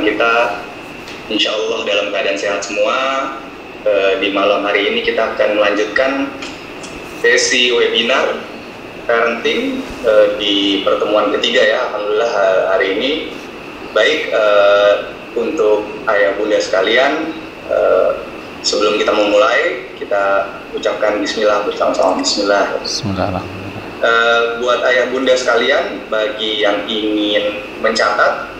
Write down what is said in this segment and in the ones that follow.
kita insya Allah dalam keadaan sehat semua. Di malam hari ini kita akan melanjutkan sesi webinar parenting di pertemuan ketiga ya, alhamdulillah hari ini. Baik, untuk ayah bunda sekalian, sebelum kita memulai, kita ucapkan bismillah bersama-sama. Bismillah. Buat ayah bunda sekalian, bagi yang ingin mencatat,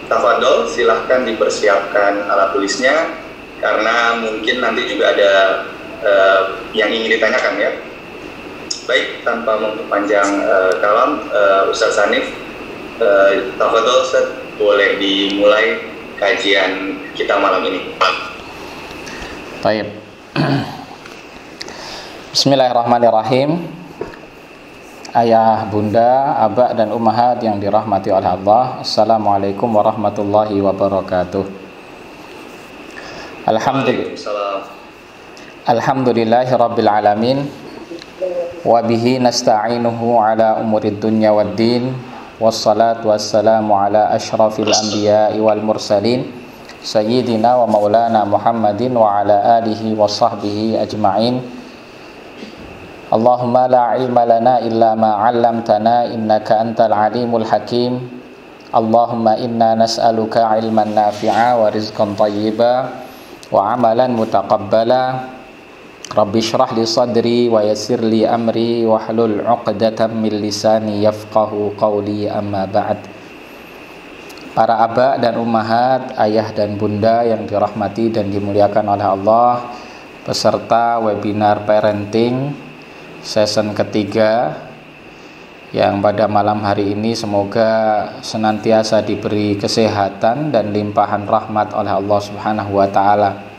tafadhol silahkan dipersiapkan alat tulisnya, karena mungkin nanti juga ada yang ingin ditanyakan ya. Baik, tanpa memperpanjang kalam, Ustaz Hanif, tafadhol Ustaz, boleh dimulai kajian kita malam ini. Baik. Bismillahirrahmanirrahim. Ayah, bunda, abah dan ummahat yang dirahmati oleh Allah, Assalamualaikum warahmatullahi wabarakatuh. Alhamdulillahi rabbil alamin, wa bihi nasta'inuhu ala umurid dunya waddin, wassalatu wassalamu ala ashrafil anbiya'i wal mursalin, sayyidina wa maulana Muhammadin wa ala alihi wa sahbihi ajma'in. Allahumma la ilma lana illa ma 'allamtana innaka antal alimul hakim. Allahumma inna nas'aluka ilman nafi'a wa rizqan thayyiba wa amalan mutaqabbala. Rabbi shrah li sadri wa yassir li amri wa hlul 'uqdatam min lisani yafqahu qawli, amma ba'd. Para abah dan ummahat, ayah dan bunda yang dirahmati dan dimuliakan oleh Allah, peserta webinar parenting season ketiga yang pada malam hari ini semoga senantiasa diberi kesehatan dan limpahan rahmat oleh Allah Subhanahu wa taala.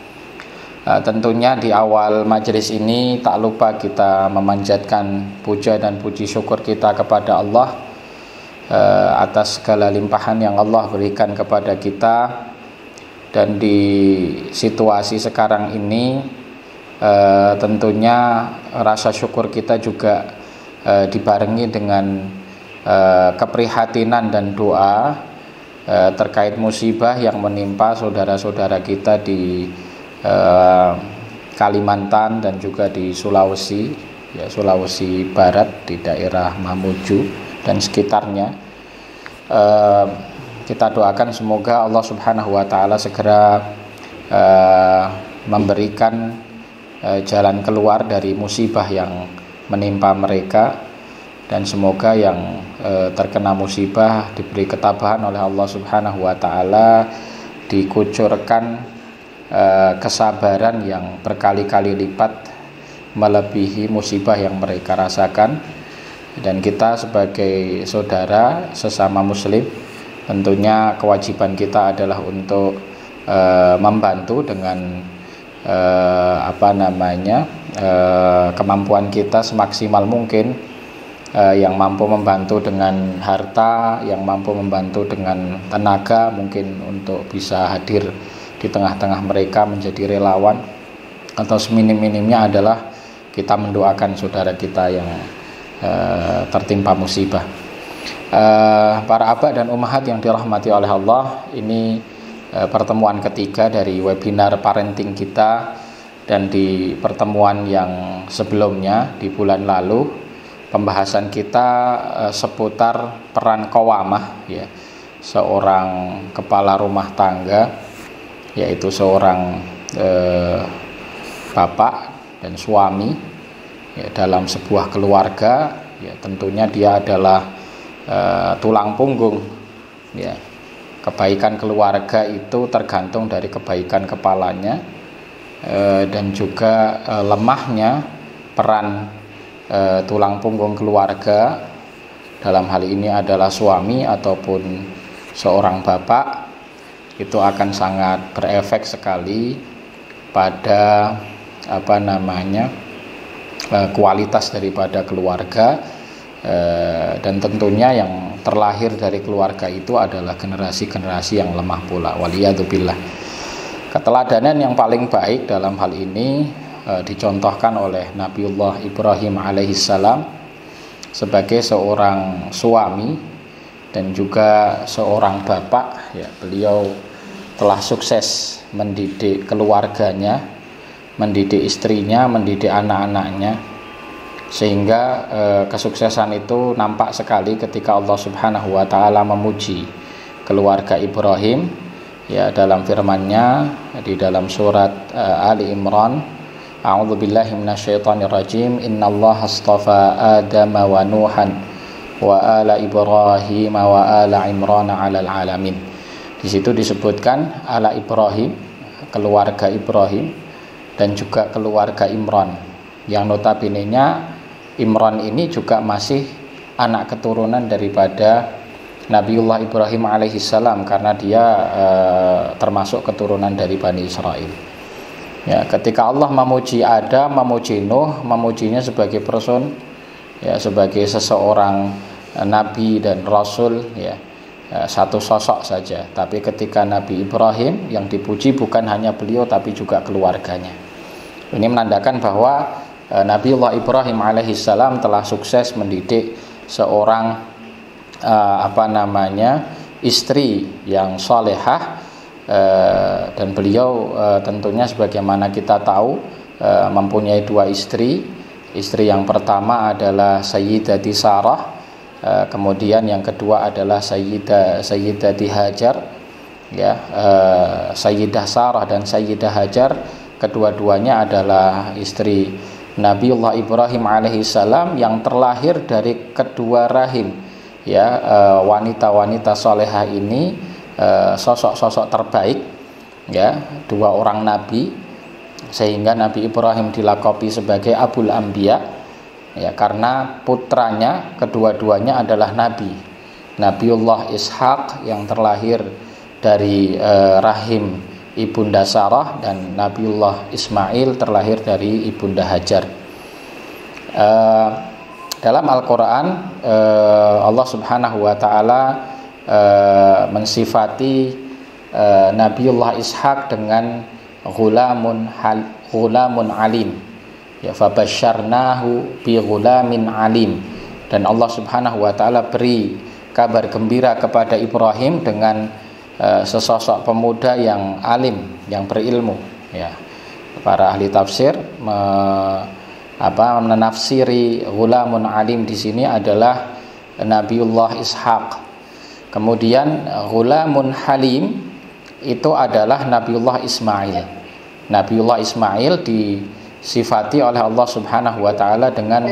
Tentunya di awal majelis ini tak lupa kita memanjatkan puja dan puji syukur kita kepada Allah atas segala limpahan yang Allah berikan kepada kita. Dan di situasi sekarang ini tentunya rasa syukur kita juga dibarengi dengan keprihatinan dan doa terkait musibah yang menimpa saudara-saudara kita di Kalimantan dan juga di Sulawesi, ya, Sulawesi Barat, di daerah Mamuju dan sekitarnya. Kita doakan semoga Allah Subhanahu wa taala segera memberikan jalan keluar dari musibah yang menimpa mereka, dan semoga yang terkena musibah diberi ketabahan oleh Allah Subhanahu wa taala, dikucurkan kesabaran yang berkali-kali lipat melebihi musibah yang mereka rasakan. Dan kita sebagai saudara sesama muslim, tentunya kewajiban kita adalah untuk membantu dengan kemampuan kita semaksimal mungkin, yang mampu membantu dengan harta, yang mampu membantu dengan tenaga, mungkin untuk bisa hadir di tengah-tengah mereka menjadi relawan, atau seminim-minimnya adalah kita mendoakan saudara kita yang tertimpa musibah. Para abah dan ummahat yang dirahmati oleh Allah, ini pertemuan ketiga dari webinar parenting kita. Dan di pertemuan yang sebelumnya di bulan lalu, pembahasan kita seputar peran qawamah, ya, seorang kepala rumah tangga, yaitu seorang bapak dan suami, ya, dalam sebuah keluarga. Ya, tentunya dia adalah tulang punggung, ya. Kebaikan keluarga itu tergantung dari kebaikan kepalanya, dan juga lemahnya peran tulang punggung keluarga, dalam hal ini adalah suami ataupun seorang bapak, itu akan sangat berefek sekali pada kualitas daripada keluarga. Dan tentunya yang terlahir dari keluarga itu adalah generasi-generasi yang lemah pula, waliyadzubillah. Keteladanan yang paling baik dalam hal ini dicontohkan oleh Nabiullah Ibrahim alaihissalam sebagai seorang suami dan juga seorang bapak, ya. Beliau telah sukses mendidik keluarganya, mendidik istrinya, mendidik anak-anaknya, sehingga kesuksesan itu nampak sekali ketika Allah Subhanahu wa taala memuji keluarga Ibrahim ya dalam firman-Nya di dalam surat Ali Imran, a'udzubillahi minasyaitonirrajim, innallaha astafa Adama wa Nuhan wa ala Ibrahim wa ala Imran 'alal alamin. Di situ disebutkan ala Ibrahim, keluarga Ibrahim, dan juga keluarga Imran, yang notabene-nya Imran ini juga masih anak keturunan daripada Nabiullah Ibrahim alaihissalam, karena dia termasuk keturunan dari Bani Israel. Ya, ketika Allah memuji Adam, memuji Nuh, memujinya sebagai person, ya, sebagai seseorang nabi dan rasul, ya, satu sosok saja. Tapi ketika Nabi Ibrahim yang dipuji bukan hanya beliau tapi juga keluarganya. Ini menandakan bahwa Nabiullah Ibrahim alaihissalam telah sukses mendidik seorang istri yang salehah, dan beliau tentunya sebagaimana kita tahu mempunyai dua istri. Istri yang pertama adalah Sayyidati Sarah, kemudian yang kedua adalah Sayyidati Hajar, ya. Sayyidah Sarah dan Sayyidah Hajar kedua-duanya adalah istri Nabiullah Ibrahim alaihissalam yang terlahir dari kedua rahim, ya. Wanita-wanita solehah ini sosok-sosok terbaik, ya, dua orang nabi, sehingga Nabi Ibrahim dilakabi sebagai Abul Anbiya, ya, karena putranya kedua-duanya adalah nabi. Nabiullah Ishaq yang terlahir dari rahim ibunda Sarah, dan Nabiullah Ismail terlahir dari ibunda Hajar. Dalam Al-Quran Allah Subhanahu wa ta'ala mensifati Nabiullah Ishaq dengan ghulamun alim, ya, fabasyarnahu bi ghulamin alim, dan Allah Subhanahu wa ta'ala beri kabar gembira kepada Ibrahim dengan sesosok pemuda yang alim, yang berilmu, ya. Para ahli tafsir menafsiri ghulamun alim di sini adalah Nabiullah Ishaq. Kemudian ghulamun halim itu adalah Nabiullah Ismail. Nabiullah Ismail disifati oleh Allah Subhanahu wa taala dengan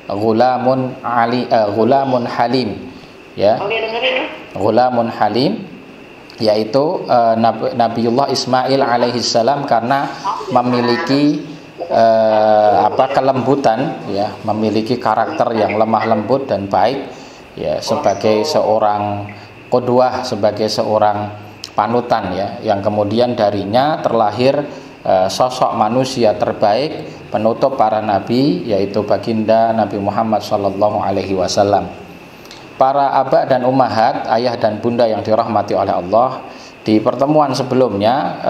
ghulamun halim, ya. Ghulamun halim yaitu Nabiullah Ismail alaihissalam karena memiliki kelembutan, ya, memiliki karakter yang lemah lembut dan baik, ya, sebagai seorang qudwah, sebagai seorang panutan, ya, yang kemudian darinya terlahir sosok manusia terbaik, penutup para nabi, yaitu baginda Nabi Muhammad SAW. Para aba dan ummahat, ayah dan bunda yang dirahmati oleh Allah, di pertemuan sebelumnya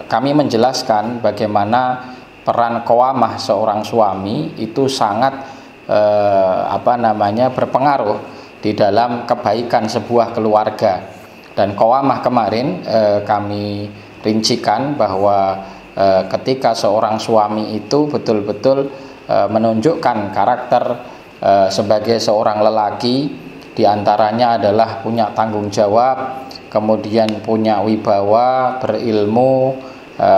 kami menjelaskan bagaimana peran qawamah seorang suami itu sangat berpengaruh di dalam kebaikan sebuah keluarga. Dan qawamah kemarin kami rincikan bahwa ketika seorang suami itu betul-betul menunjukkan karakter sebagai seorang lelaki, diantaranya adalah punya tanggung jawab, kemudian punya wibawa, berilmu,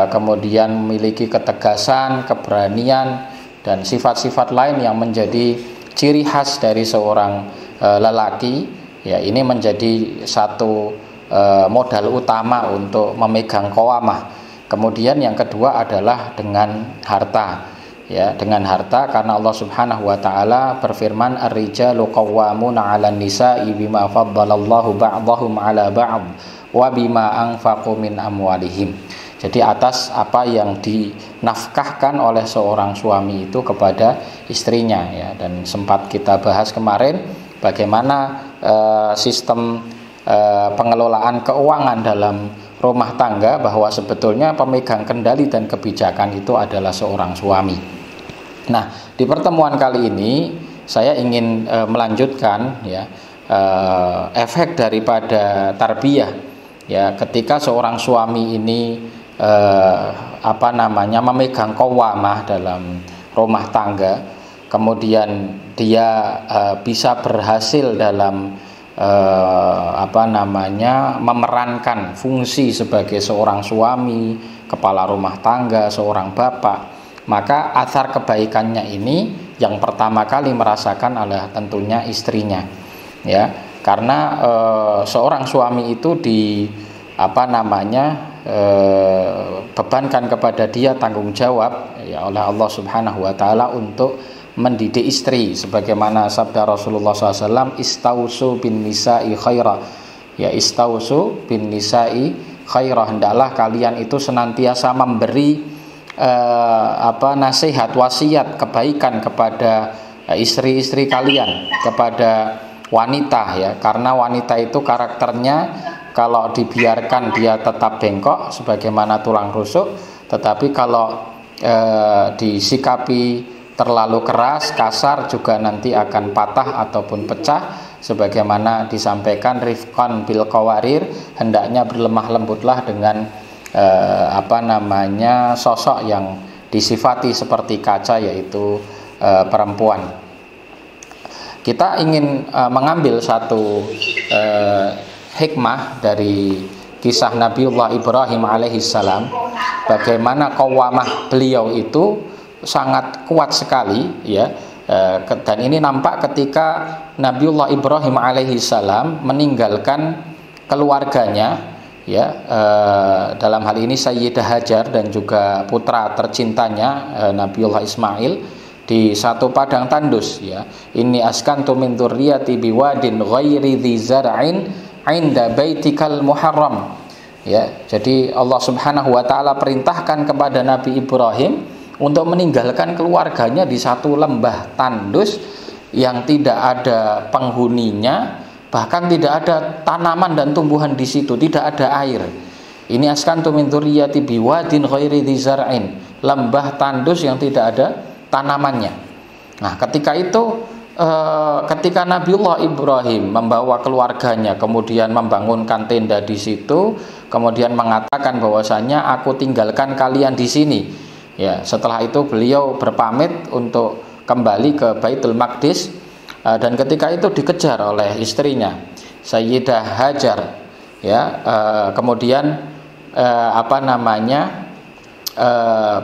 kemudian memiliki ketegasan, keberanian, dan sifat-sifat lain yang menjadi ciri khas dari seorang lelaki, ya. Ini menjadi satu modal utama untuk memegang qawamah. Kemudian yang kedua adalah dengan harta, ya, dengan harta, karena Allah Subhanahu wa taala berfirman, ar-rijalu qawwamuna 'alan nisa'i bima faddalallahu ba'dahum 'ala ba'd wa bima anfaqu min amwalihim. Jadi atas apa yang dinafkahkan oleh seorang suami itu kepada istrinya, ya. Dan sempat kita bahas kemarin bagaimana sistem pengelolaan keuangan dalam rumah tangga, bahwa sebetulnya pemegang kendali dan kebijakan itu adalah seorang suami. Nah, di pertemuan kali ini saya ingin melanjutkan, ya, efek daripada tarbiyah Ya, ketika seorang suami ini memegang qawwamah dalam rumah tangga, kemudian dia bisa berhasil dalam memerankan fungsi sebagai seorang suami, kepala rumah tangga, seorang bapak, maka athar kebaikannya ini yang pertama kali merasakan adalah tentunya istrinya, ya, karena seorang suami itu bebankan kepada dia tanggung jawab ya oleh Allah Subhanahu wa taala untuk mendidik istri, sebagaimana sabda Rasulullah SAW, istausu bin nisa'i khaira, ya, istausu bin nisa'i khaira, hendaklah kalian itu senantiasa memberi nasihat, wasiat, kebaikan kepada istri-istri kalian, kepada wanita, ya, karena wanita itu karakternya kalau dibiarkan dia tetap bengkok sebagaimana tulang rusuk, tetapi kalau disikapi terlalu keras, kasar, juga nanti akan patah ataupun pecah, sebagaimana disampaikan rifqan bil qawarir, hendaknya berlemah lembutlah dengan sosok yang disifati seperti kaca, yaitu perempuan. Kita ingin mengambil satu hikmah dari kisah Nabiullah Ibrahim alaihissalam, bagaimana qawwamah beliau itu sangat kuat sekali, ya, dan ini nampak ketika Nabiullah Ibrahim alaihissalam meninggalkan keluarganya, ya, dalam hal ini Sayyidah Hajar dan juga putra tercintanya Nabiullah Ismail di satu padang tandus, ya. Inni askantu min dzurriyyati biwadin ghairi dzi zar'in 'inda baitikal muharram, ya. Jadi Allah Subhanahu wa taala perintahkan kepada Nabi Ibrahim untuk meninggalkan keluarganya di satu lembah tandus yang tidak ada penghuninya, bahkan tidak ada tanaman dan tumbuhan di situ, tidak ada air. Ini askantu min dzurriyyati biwadin ghairi dzi zar'in, lembah tandus yang tidak ada tanamannya. Nah, ketika itu ketika Nabiullah Ibrahim membawa keluarganya kemudian membangunkan tenda di situ, kemudian mengatakan bahwasanya aku tinggalkan kalian di sini. Ya, setelah itu beliau berpamit untuk kembali ke Baitul Maqdis, dan ketika itu dikejar oleh istrinya Sayyidah Hajar, ya. Kemudian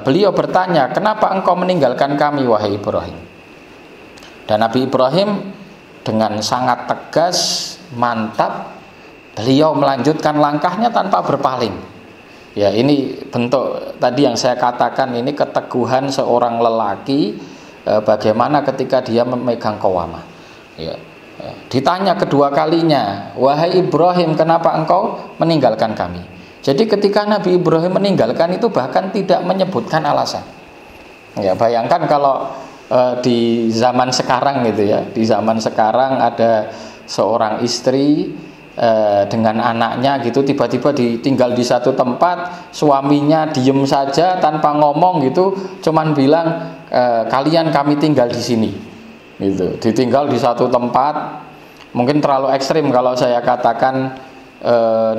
beliau bertanya, kenapa engkau meninggalkan kami wahai Ibrahim? Dan Nabi Ibrahim dengan sangat tegas, mantap, beliau melanjutkan langkahnya tanpa berpaling. Ya, ini bentuk tadi yang saya katakan, ini keteguhan seorang lelaki bagaimana ketika dia memegang qawwamah. Ya. Ditanya kedua kalinya, wahai Ibrahim, kenapa engkau meninggalkan kami? Jadi ketika Nabi Ibrahim meninggalkan itu bahkan tidak menyebutkan alasan. Ya, bayangkan kalau di zaman sekarang gitu, ya, di zaman sekarang ada seorang istri dengan anaknya gitu, tiba-tiba ditinggal di satu tempat, suaminya diem saja tanpa ngomong gitu, cuman bilang kalian kami tinggal di sini gitu, ditinggal di satu tempat. Mungkin terlalu ekstrim kalau saya katakan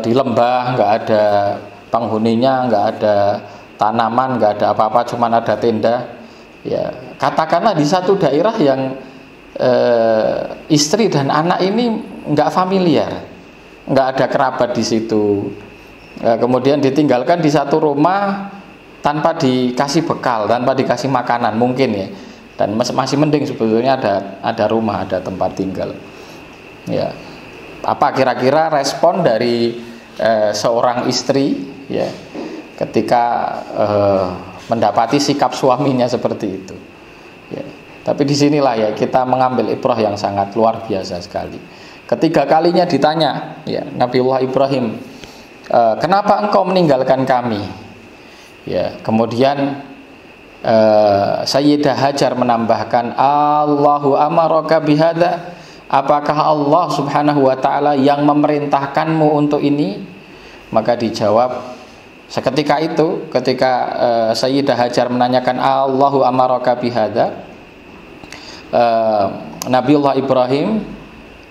di lembah, nggak ada penghuninya, nggak ada tanaman, nggak ada apa-apa, cuman ada tenda, ya. Katakanlah di satu daerah yang istri dan anak ini nggak familiar, nggak ada kerabat di situ, kemudian ditinggalkan di satu rumah tanpa dikasih bekal, tanpa dikasih makanan mungkin, ya, dan masih mending sebetulnya ada rumah, ada tempat tinggal, ya. Apa kira-kira respon dari seorang istri, ya, ketika mendapati sikap suaminya seperti itu, ya. Tapi disinilah, ya, kita mengambil ibrah yang sangat luar biasa sekali. Ketiga kalinya ditanya, ya, Nabiullah Ibrahim, kenapa engkau meninggalkan kami? Ya, kemudian Sayyidah Hajar menambahkan, Allahu amaraka bihadza, apakah Allah Subhanahu wa ta'ala yang memerintahkanmu untuk ini? Maka dijawab seketika itu, ketika Sayyidah Hajar menanyakan Allahu amaraka bihadza, Nabiullah Ibrahim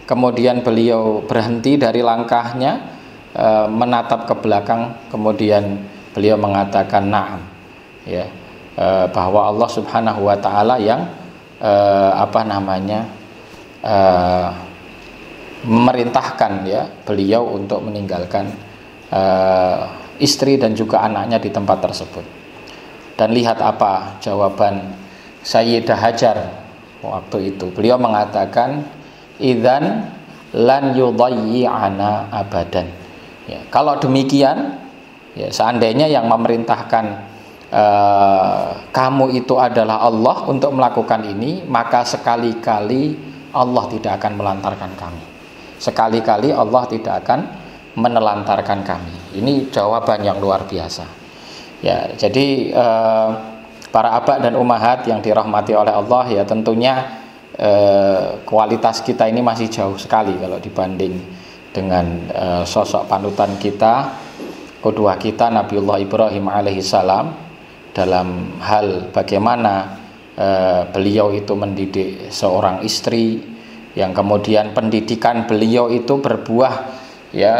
kemudian beliau berhenti dari langkahnya, menatap ke belakang, kemudian beliau mengatakan na'am, ya, bahwa Allah Subhanahu wa taala yang memerintahkan ya beliau untuk meninggalkan istri dan juga anaknya di tempat tersebut. Dan lihat apa jawaban Sayyidah Hajar waktu itu. Beliau mengatakan idzan lan yudayyi'ana abadan. Ya, kalau demikian, ya, seandainya yang memerintahkan kamu itu adalah Allah untuk melakukan ini, maka sekali-kali Allah tidak akan melantarkan kami. Sekali-kali Allah tidak akan menelantarkan kami. Ini jawaban yang luar biasa. Ya, jadi para abah dan ummahat yang dirahmati oleh Allah, ya tentunya kualitas kita ini masih jauh sekali kalau dibanding dengan sosok panutan kita, qudwah kita Nabiullah Ibrahim alaihissalam, dalam hal bagaimana beliau itu mendidik seorang istri, yang kemudian pendidikan beliau itu berbuah ya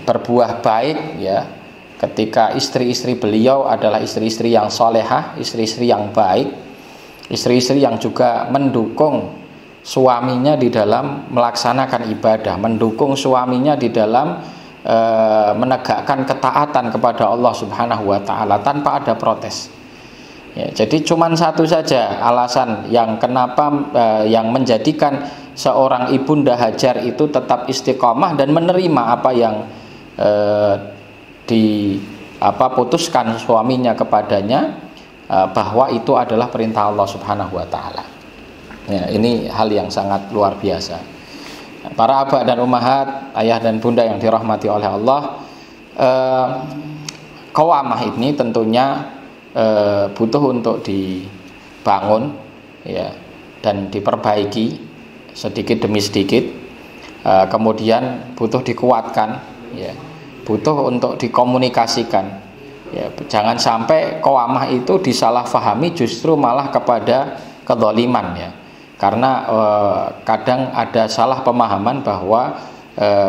berbuah baik ya, ketika istri-istri beliau adalah istri-istri yang solehah, istri-istri yang baik, istri-istri yang juga mendukung suaminya di dalam melaksanakan ibadah, mendukung suaminya di dalam menegakkan ketaatan kepada Allah Subhanahu wa taala tanpa ada protes. Ya, jadi cuman satu saja alasan yang kenapa yang menjadikan seorang ibunda Hajar itu tetap istiqomah dan menerima apa yang putuskan suaminya kepadanya, bahwa itu adalah perintah Allah Subhanahu wa taala. Ya, ini hal yang sangat luar biasa. Para abah dan ummahat, ayah dan bunda yang dirahmati oleh Allah, qawamah ini tentunya butuh untuk dibangun ya, dan diperbaiki sedikit demi sedikit, kemudian butuh dikuatkan ya, butuh untuk dikomunikasikan ya. Jangan sampai qawamah itu disalahfahami justru malah kepada kedzaliman ya. Karena kadang ada salah pemahaman bahwa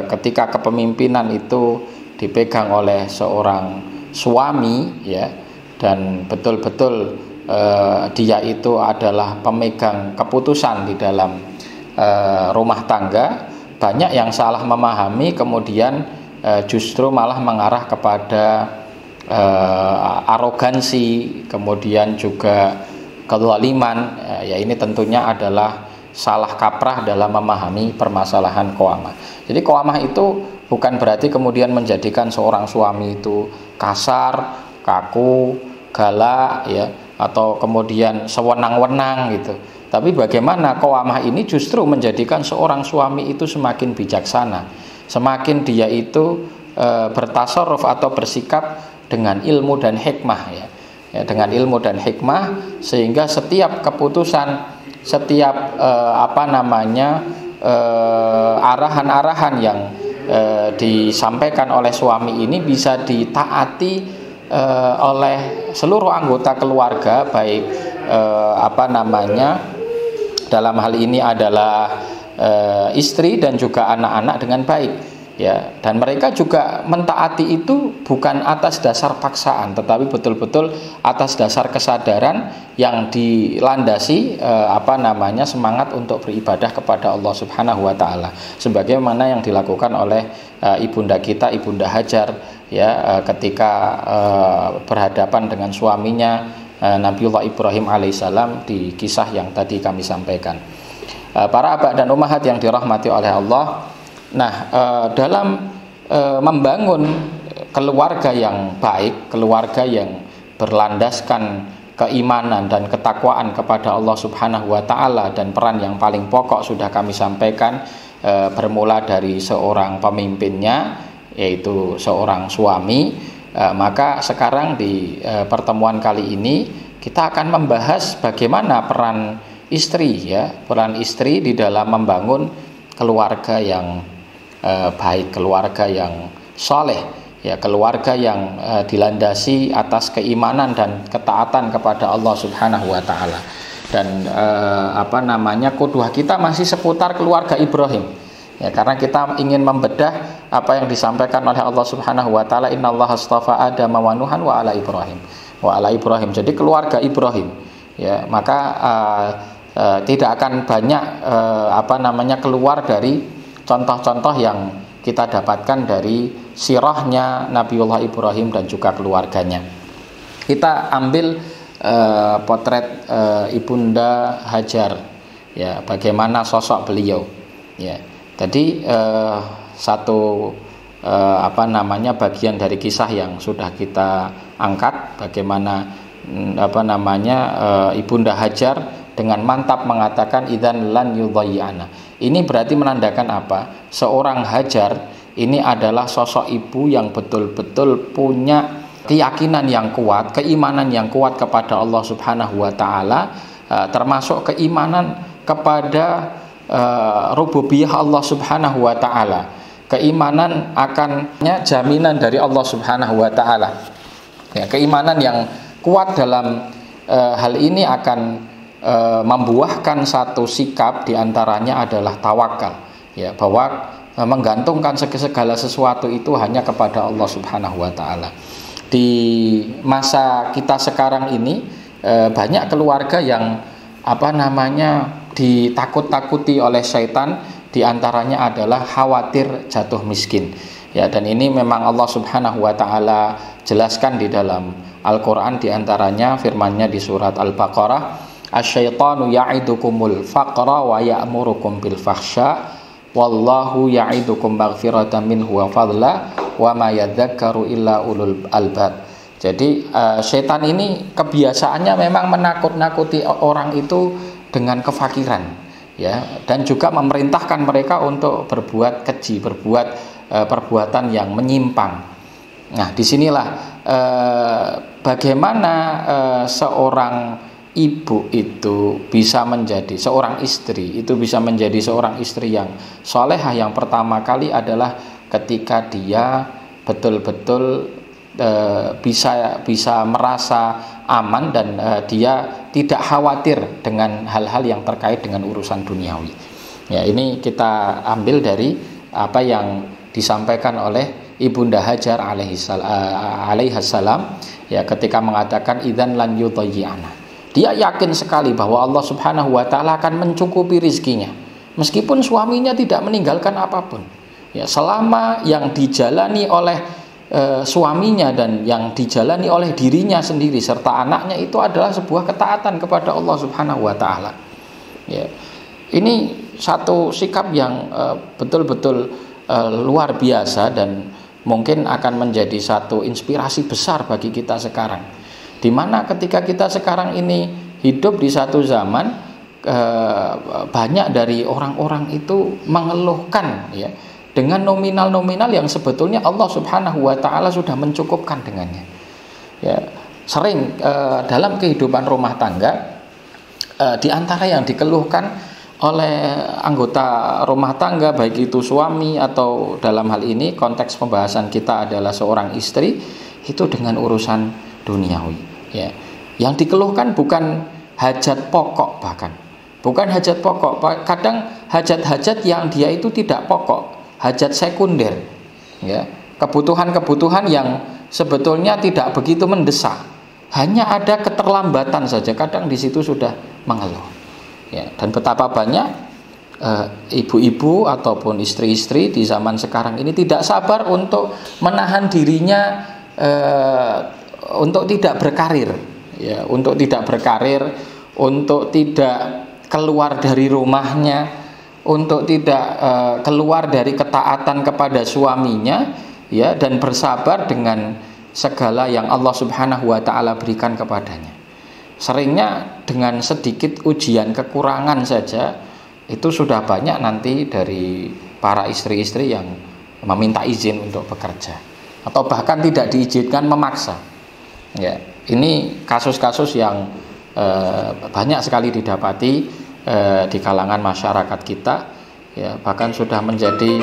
ketika kepemimpinan itu dipegang oleh seorang suami ya, dan betul-betul dia itu adalah pemegang keputusan di dalam rumah tangga, banyak yang salah memahami, kemudian justru malah mengarah kepada arogansi, kemudian juga kezaliman. Ya, ini tentunya adalah salah kaprah dalam memahami permasalahan qawamah. Jadi qawamah itu bukan berarti kemudian menjadikan seorang suami itu kasar, kaku, galak ya, atau kemudian sewenang-wenang gitu. Tapi bagaimana qawamah ini justru menjadikan seorang suami itu semakin bijaksana, semakin dia itu bertasarruf atau bersikap dengan ilmu dan hikmah ya. Ya, dengan ilmu dan hikmah, sehingga setiap keputusan, setiap arahan-arahan yang disampaikan oleh suami ini bisa ditaati oleh seluruh anggota keluarga, baik dalam hal ini adalah istri dan juga anak-anak dengan baik. Ya, dan mereka juga mentaati itu bukan atas dasar paksaan, tetapi betul-betul atas dasar kesadaran yang dilandasi semangat untuk beribadah kepada Allah Subhanahu wa taala, sebagaimana yang dilakukan oleh ibunda kita, Ibunda Hajar ya, ketika berhadapan dengan suaminya Nabiullah Ibrahim alaihissalam di kisah yang tadi kami sampaikan. Para abah dan ummahat yang dirahmati oleh Allah, nah, dalam membangun keluarga yang baik, keluarga yang berlandaskan keimanan dan ketakwaan kepada Allah Subhanahu wa taala, dan peran yang paling pokok sudah kami sampaikan, bermula dari seorang pemimpinnya, yaitu seorang suami. Maka sekarang di pertemuan kali ini kita akan membahas bagaimana peran istri ya, peran istri di dalam membangun keluarga yang baik, keluarga yang soleh ya, keluarga yang dilandasi atas keimanan dan ketaatan kepada Allah Subhanahu wa taala. Dan qudwah kita masih seputar keluarga Ibrahim Ya, karena kita ingin membedah apa yang disampaikan oleh Allah Subhanahu wa taala, innallaha astafa Adam wa Nuhan wa ala Ibrahim. Wa ala Ibrahim. Jadi keluarga Ibrahim. Ya, maka tidak akan banyak keluar dari contoh-contoh yang kita dapatkan dari sirahnya Nabiullah Ibrahim dan juga keluarganya. Kita ambil potret Ibunda Hajar, ya, bagaimana sosok beliau, ya. Tadi satu bagian dari kisah yang sudah kita angkat, bagaimana Ibunda Hajar dengan mantap mengatakan idzan lan yudhayyana. Ini berarti menandakan apa? Seorang Hajar ini adalah sosok ibu yang betul-betul punya keyakinan yang kuat, keimanan yang kuat kepada Allah Subhanahu wa taala, termasuk keimanan kepada rububiyah Allah Subhanahu wa taala, keimanan akannya jaminan dari Allah Subhanahu wa taala. Ya, keimanan yang kuat dalam hal ini akan membuahkan satu sikap, diantaranya adalah tawakal, ya, bahwa menggantungkan segala sesuatu itu hanya kepada Allah Subhanahu wa taala. Di masa kita sekarang ini banyak keluarga yang ditakut-takuti oleh syaitan, diantaranya adalah khawatir jatuh miskin, ya, dan ini memang Allah Subhanahu wa taala jelaskan di dalam Al-Qur'an, diantaranya firman-Nya di surat Al-Baqarah, asyaitanu ya'idukumul faqra wa ya'murukum bil fahsya wallahu ya'idukum maghfiratan minhu wa fadla wa ma yadzakkaru illa ulul albab. Jadi setan ini kebiasaannya memang menakut-nakuti orang itu dengan kefakiran, ya, dan juga memerintahkan mereka untuk berbuat keji, berbuat perbuatan yang menyimpang. Nah, disinilah bagaimana seorang ibu itu bisa menjadi seorang istri, itu bisa menjadi seorang istri yang solehah. Yang pertama kali adalah ketika dia betul-betul bisa merasa aman dan dia tidak khawatir dengan hal-hal yang terkait dengan urusan duniawi. Ya, ini kita ambil dari apa yang disampaikan oleh Ibunda Hajar alaihissalam, ya, ketika mengatakan idzan lan yudhayyana. Dia yakin sekali bahwa Allah Subhanahu wa taala akan mencukupi rizkinya meskipun suaminya tidak meninggalkan apapun. Ya, selama yang dijalani oleh suaminya dan yang dijalani oleh dirinya sendiri serta anaknya itu adalah sebuah ketaatan kepada Allah Subhanahu wa taala. Ya. Ini satu sikap yang betul-betul luar biasa dan mungkin akan menjadi satu inspirasi besar bagi kita sekarang. Di mana ketika kita sekarang ini hidup di satu zaman, banyak dari orang-orang itu mengeluhkan, ya, dengan nominal-nominal yang sebetulnya Allah Subhanahu wa taala sudah mencukupkan dengannya. Ya, sering dalam kehidupan rumah tangga, di antara yang dikeluhkan oleh anggota rumah tangga, baik itu suami atau dalam hal ini konteks pembahasan kita adalah seorang istri, itu dengan urusan duniawi, ya. Yang dikeluhkan bukan hajat pokok, bahkan bukan hajat pokok, kadang hajat-hajat yang dia itu tidak pokok, hajat sekunder, ya, kebutuhan-kebutuhan yang sebetulnya tidak begitu mendesak, hanya ada keterlambatan saja, kadang di situ sudah mengeluh, ya. Dan betapa banyak ibu-ibu ataupun istri-istri di zaman sekarang ini tidak sabar untuk menahan dirinya untuk tidak berkarir, ya, untuk tidak berkarir, untuk tidak keluar dari rumahnya, untuk tidak keluar dari ketaatan kepada suaminya, ya, dan bersabar dengan segala yang Allah Subhanahu wa taala berikan kepadanya. Seringnya dengan sedikit ujian kekurangan saja itu sudah banyak nanti dari para istri-istri yang meminta izin untuk bekerja atau bahkan tidak diizinkan, memaksa. Ya, ini kasus-kasus yang banyak sekali didapati di kalangan masyarakat kita, ya, bahkan sudah menjadi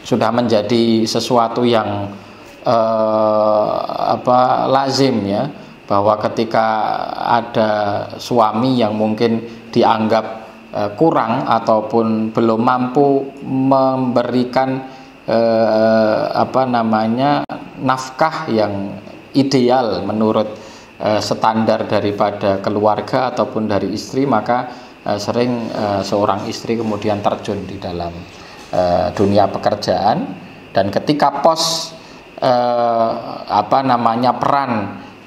sudah menjadi sesuatu yang lazim, ya, bahwa ketika ada suami yang mungkin dianggap kurang ataupun belum mampu memberikan nafkah yang ideal menurut standar daripada keluarga ataupun dari istri, maka sering seorang istri kemudian terjun di dalam dunia pekerjaan, dan ketika pos peran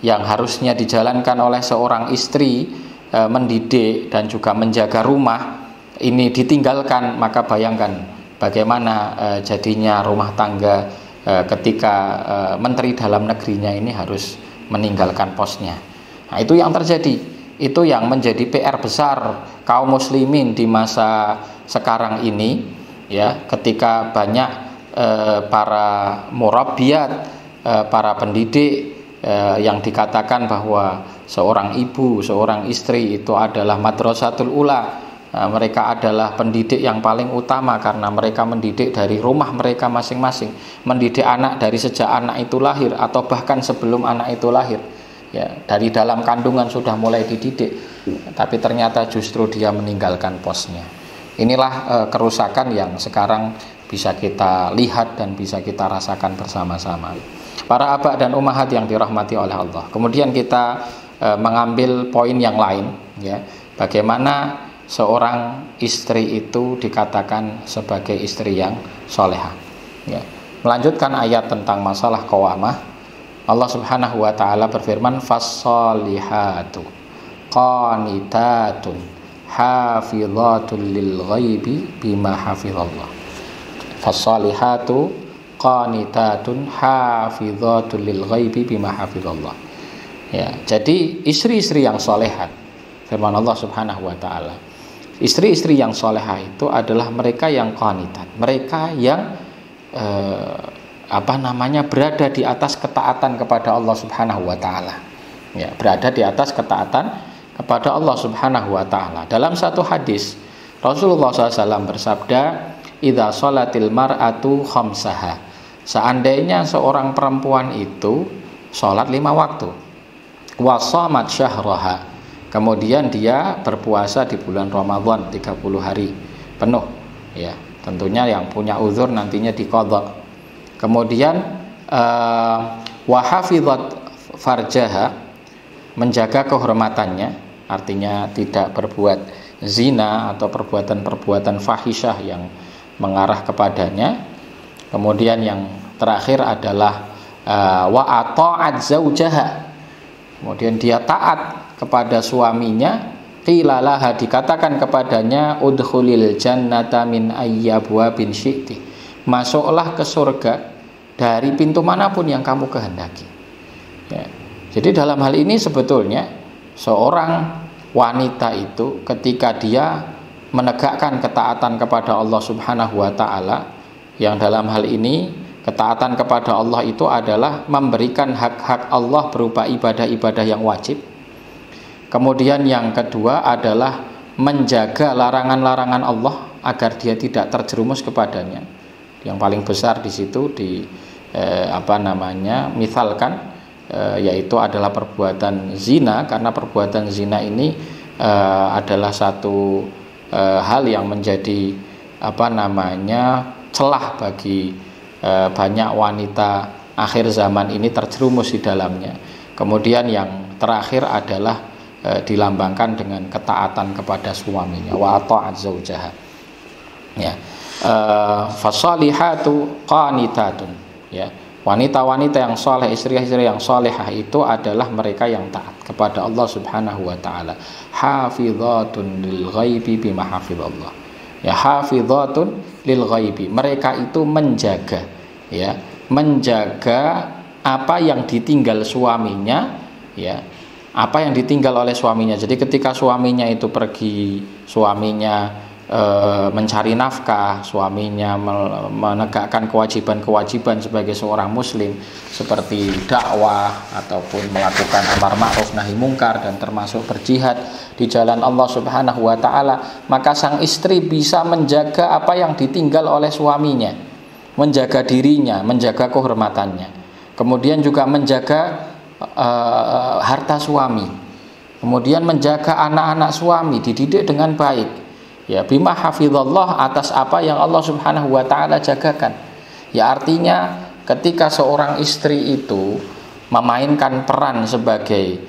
yang harusnya dijalankan oleh seorang istri, mendidik dan juga menjaga rumah, ini ditinggalkan, maka bayangkan bagaimana jadinya rumah tangga ketika menteri dalam negerinya ini harus meninggalkan posnya. Nah, itu yang terjadi, itu yang menjadi PR besar kaum muslimin di masa sekarang ini, ya, ketika banyak para murabbiyat, para pendidik yang dikatakan bahwa seorang ibu, seorang istri itu adalah madrasatul ula. Mereka adalah pendidik yang paling utama karena mereka mendidik dari rumah mereka masing-masing, mendidik anak dari sejak anak itu lahir atau bahkan sebelum anak itu lahir, ya, dari dalam kandungan sudah mulai dididik, tapi ternyata justru dia meninggalkan posnya. Inilah kerusakan yang sekarang bisa kita lihat dan bisa kita rasakan bersama-sama. Para abah dan ummahat yang dirahmati oleh Allah. Kemudian kita mengambil poin yang lain, ya, bagaimana seorang istri itu dikatakan sebagai istri yang solehah, ya. Melanjutkan ayat tentang masalah qawamah, Allah Subhanahu wa taala berfirman, fassolihatu qanitatun hafidhatul lil ghaibi bima hafizallah. Fassolihatu qanitatun hafidhatul lil ghaibi bima hafizallah. Ya, jadi istri-istri yang solehah, firman Allah Subhanahu wa taala, istri-istri yang solehah itu adalah mereka yang qanitat, mereka yang berada di atas ketaatan kepada Allah Subhanahu wa taala. Ya, berada di atas ketaatan kepada Allah Subhanahu wa taala. Dalam satu hadis Rasulullah SAW bersabda, idza sholatil mar'atu khamsaha, seandainya seorang perempuan itu sholat 5 waktu, wa shamat syahraha, kemudian dia berpuasa di bulan Ramadan 30 hari penuh, ya, tentunya yang punya uzur nantinya diqadha. Kemudian wa hafizat farjaha, menjaga kehormatannya, artinya tidak berbuat zina atau perbuatan-perbuatan fahisyah yang mengarah kepadanya. Kemudian yang terakhir adalah wa ata'at zaujaha, kemudian dia taat kepada suaminya. Qila laha, dikatakan kepadanya, udkhulil jannata min ayyabwabin syi'ti, masuklah ke surga dari pintu manapun yang kamu kehendaki, ya. Jadi dalam hal ini sebetulnya seorang wanita itu ketika dia menegakkan ketaatan kepada Allah Subhanahu wa taala, yang dalam hal ini ketaatan kepada Allah itu adalah memberikan hak-hak Allah berupa ibadah-ibadah yang wajib. Kemudian yang kedua adalah menjaga larangan-larangan Allah agar dia tidak terjerumus kepadanya. Yang paling besar di situ misalkan yaitu adalah perbuatan zina, karena perbuatan zina ini adalah satu hal yang menjadi celah bagi banyak wanita akhir zaman ini terjerumus di dalamnya. Kemudian yang terakhir adalah dilambangkan dengan ketaatan kepada suaminya, wa ta'at zaujaha, ya. Fasalihatu qanitatun, ya, wanita-wanita yang soleh, istri-istri yang solehah itu adalah mereka yang taat kepada Allah Subhanahu wa taala. Hafizatun lil ghaibi bima hafizallah, ya, hafizatun lil ghaibi, mereka itu menjaga, ya, menjaga apa yang ditinggal suaminya, ya, apa yang ditinggal oleh suaminya. Jadi ketika suaminya itu pergi, suaminya mencari nafkah, suaminya menegakkan kewajiban-kewajiban sebagai seorang muslim seperti dakwah ataupun melakukan amar ma'ruf nahi mungkar dan termasuk berjihad di jalan Allah Subhanahu wa taala, maka sang istri bisa menjaga apa yang ditinggal oleh suaminya, menjaga dirinya, menjaga kehormatannya, kemudian juga menjaga harta suami, kemudian menjaga anak-anak suami, dididik dengan baik, Ya, bima hafizallah, atas apa yang Allah Subhanahu wa taala jagakan. Ya, artinya ketika seorang istri itu memainkan peran sebagai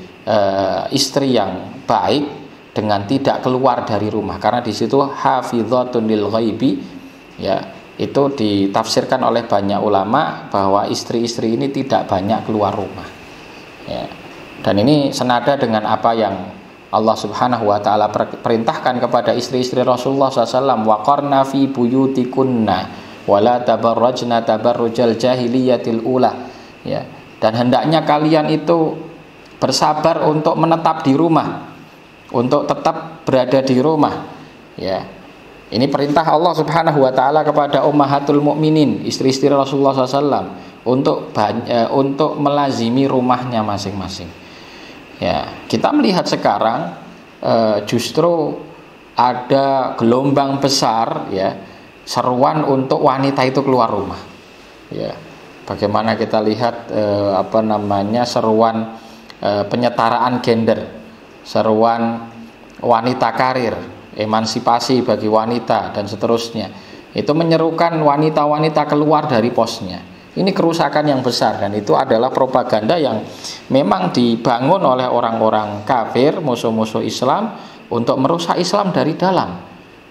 istri yang baik dengan tidak keluar dari rumah, karena di situ hafizatun lil ghaibi, ya, itu ditafsirkan oleh banyak ulama bahwa istri-istri ini tidak banyak keluar rumah, ya. Dan ini senada dengan apa yang Allah Subhanahu wa taala perintahkan kepada istri-istri Rasulullah SAW, waqarna fi buyutikunna wala tabarrajna tabarrujal jahiliyatil ula, ya. Dan hendaknya kalian itu bersabar untuk menetap di rumah, untuk tetap berada di rumah, ya. Ini perintah Allah Subhanahu wa taala kepada ummahatul mukminin, istri-istri Rasulullah SAW, untuk melazimi rumahnya masing-masing. Ya, kita melihat sekarang justru ada gelombang besar, ya, seruan untuk wanita itu keluar rumah. Ya, bagaimana kita lihat seruan penyetaraan gender, seruan wanita karir, emansipasi bagi wanita dan seterusnya. Itu menyerukan wanita-wanita keluar dari posnya. Ini kerusakan yang besar, dan itu adalah propaganda yang memang dibangun oleh orang-orang kafir, musuh-musuh Islam, untuk merusak Islam dari dalam.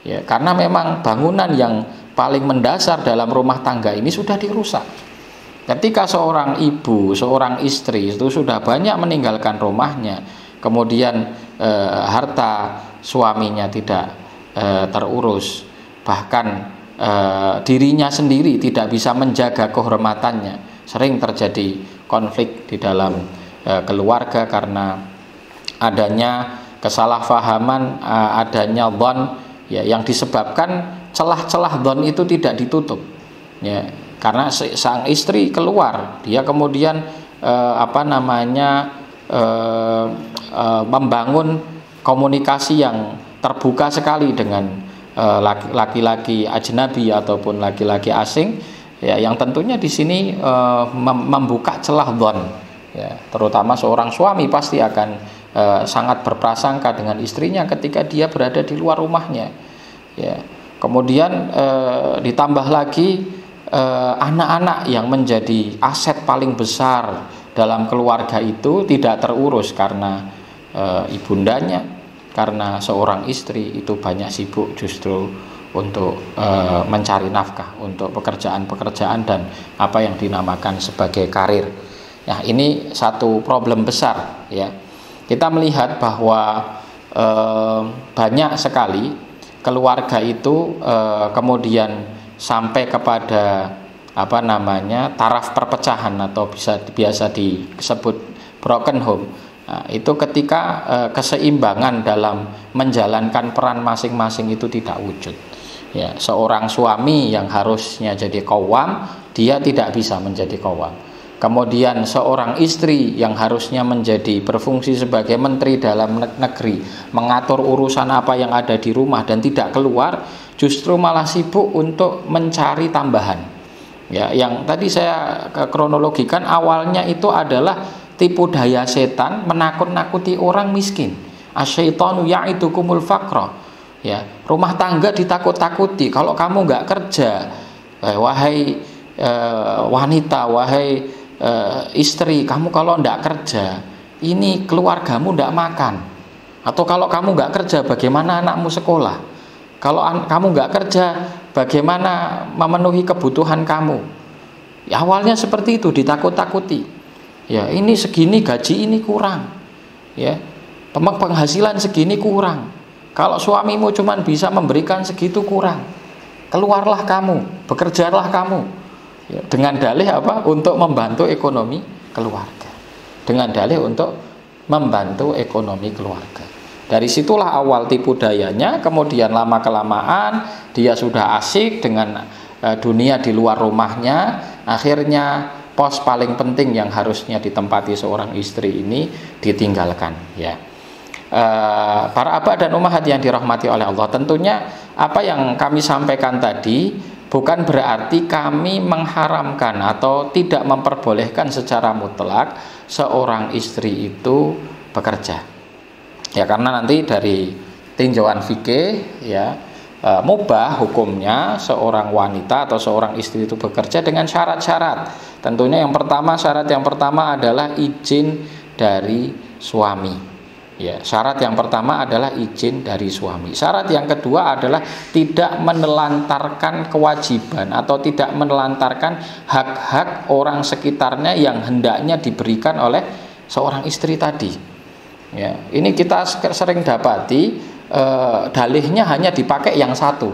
Ya, karena memang bangunan yang paling mendasar dalam rumah tangga ini sudah dirusak. Ketika seorang ibu, seorang istri itu sudah banyak meninggalkan rumahnya, kemudian harta suaminya tidak terurus, bahkan dirinya sendiri tidak bisa menjaga kehormatannya, sering terjadi konflik di dalam keluarga karena adanya kesalahpahaman, adanya dhon, ya, yang disebabkan celah-celah dhon itu tidak ditutup, ya, karena sang istri keluar, dia kemudian membangun komunikasi yang terbuka sekali dengan laki-laki ajnabi ataupun laki-laki asing, ya, yang tentunya di sini membuka celah dhon, ya, terutama seorang suami pasti akan sangat berprasangka dengan istrinya ketika dia berada di luar rumahnya, ya. Kemudian ditambah lagi anak-anak yang menjadi aset paling besar dalam keluarga itu tidak terurus karena ibundanya, karena seorang istri itu banyak sibuk justru untuk mencari nafkah, untuk pekerjaan-pekerjaan dan apa yang dinamakan sebagai karir. Nah, ini satu problem besar, ya. Kita melihat bahwa banyak sekali keluarga itu kemudian sampai kepada taraf perpecahan atau biasa disebut broken home. Nah, itu ketika keseimbangan dalam menjalankan peran masing-masing itu tidak wujud, ya. Seorang suami yang harusnya jadi qawwam, dia tidak bisa menjadi qawwam. Kemudian seorang istri yang harusnya menjadi berfungsi sebagai menteri dalam negeri, mengatur urusan apa yang ada di rumah dan tidak keluar, justru malah sibuk untuk mencari tambahan, ya. Yang tadi saya kronologikan, awalnya itu adalah tipu daya setan menakut-nakuti orang miskin. Asyaitonu ya'idukumul faqra, ya. Rumah tangga ditakut-takuti, kalau kamu nggak kerja, wahai wanita, wahai istri, kamu kalau nggak kerja, ini keluargamu nggak makan. Atau kalau kamu nggak kerja, bagaimana anakmu sekolah? Kalau kamu nggak kerja, bagaimana memenuhi kebutuhan kamu? Ya, awalnya seperti itu, ditakut-takuti. Ya, ini segini gaji ini kurang, ya, penghasilan segini kurang, kalau suamimu cuma bisa memberikan segitu kurang, keluarlah kamu, bekerjalah kamu, ya, dengan dalih apa? Untuk membantu ekonomi keluarga, dengan dalih untuk membantu ekonomi keluarga. Dari situlah awal tipu dayanya. Kemudian lama kelamaan dia sudah asik dengan dunia di luar rumahnya, akhirnya pos paling penting yang harusnya ditempati seorang istri ini ditinggalkan, ya. Para abah dan ummahat yang dirahmati oleh Allah, tentunya apa yang kami sampaikan tadi bukan berarti kami mengharamkan atau tidak memperbolehkan secara mutlak seorang istri itu bekerja, ya, karena nanti dari tinjauan fikih, ya, mubah hukumnya seorang wanita atau seorang istri itu bekerja dengan syarat-syarat. Tentunya syarat yang pertama adalah izin dari suami. Ya, syarat yang pertama adalah izin dari suami. Syarat yang kedua adalah tidak menelantarkan kewajiban atau tidak menelantarkan hak-hak orang sekitarnya yang hendaknya diberikan oleh seorang istri tadi. Ya, ini kita sering dapati dalihnya hanya dipakai yang satu.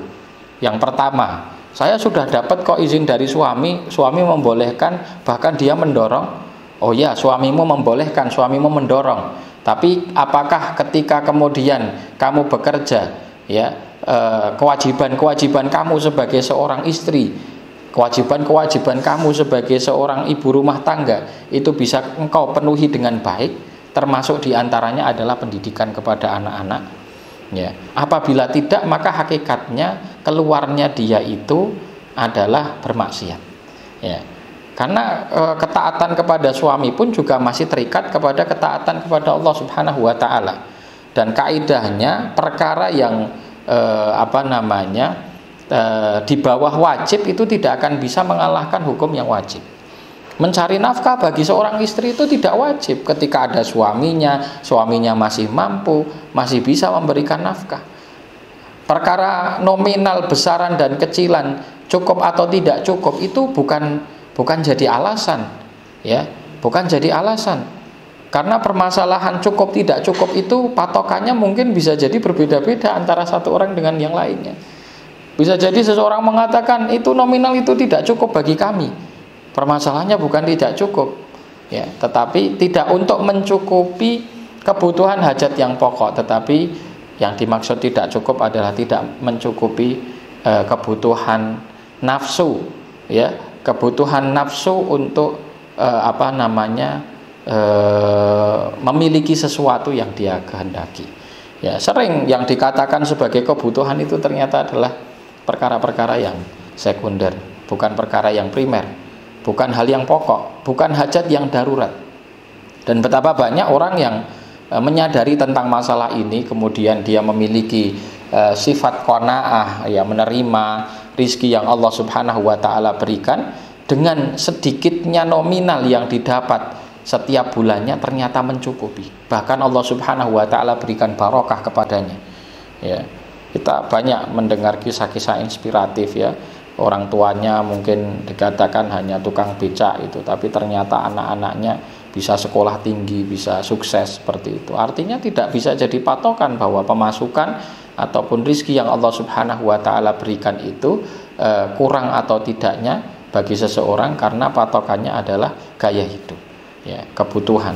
Yang pertama, saya sudah dapat kok izin dari suami membolehkan, bahkan dia mendorong. Oh ya, suamimu membolehkan, suamimu mendorong. Tapi apakah ketika kemudian kamu bekerja, ya, kewajiban-kewajiban kamu sebagai seorang istri, kewajiban-kewajiban kamu sebagai seorang ibu rumah tangga itu bisa engkau penuhi dengan baik, termasuk diantaranya adalah pendidikan kepada anak-anak. Ya, apabila tidak, maka hakikatnya keluarnya dia itu adalah bermaksiat. Ya. Karena ketaatan kepada suami pun juga masih terikat kepada ketaatan kepada Allah Subhanahu wa taala. Dan kaidahnya perkara yang di bawah wajib itu tidak akan bisa mengalahkan hukum yang wajib. Mencari nafkah bagi seorang istri itu tidak wajib ketika ada suaminya masih mampu, masih bisa memberikan nafkah. Perkara nominal besaran dan kecilan, cukup atau tidak cukup, itu bukan jadi alasan, ya, bukan jadi alasan. Karena permasalahan cukup tidak cukup itu patokannya mungkin bisa jadi berbeda-beda antara satu orang dengan yang lainnya. Bisa jadi seseorang mengatakan itu nominal itu tidak cukup bagi kami. Permasalahannya bukan tidak cukup, ya, tetapi tidak untuk mencukupi kebutuhan hajat yang pokok, tetapi yang dimaksud tidak cukup adalah tidak mencukupi kebutuhan nafsu, ya, kebutuhan nafsu untuk memiliki sesuatu yang dia kehendaki. Ya, sering yang dikatakan sebagai kebutuhan itu ternyata adalah perkara-perkara yang sekunder, bukan perkara yang primer, bukan hal yang pokok, bukan hajat yang darurat. Dan betapa banyak orang yang menyadari tentang masalah ini, kemudian dia memiliki sifat qanaah, ya, menerima rizki yang Allah Subhanahu wa ta'ala berikan, dengan sedikitnya nominal yang didapat setiap bulannya ternyata mencukupi. Bahkan Allah Subhanahu wa ta'ala berikan barokah kepadanya. Ya, kita banyak mendengar kisah-kisah inspiratif, ya. Orang tuanya mungkin dikatakan hanya tukang becak itu, tapi ternyata anak-anaknya bisa sekolah tinggi, bisa sukses seperti itu. Artinya tidak bisa jadi patokan bahwa pemasukan ataupun rizki yang Allah Subhanahu wa ta'ala berikan itu kurang atau tidaknya bagi seseorang, karena patokannya adalah gaya hidup, ya, kebutuhan.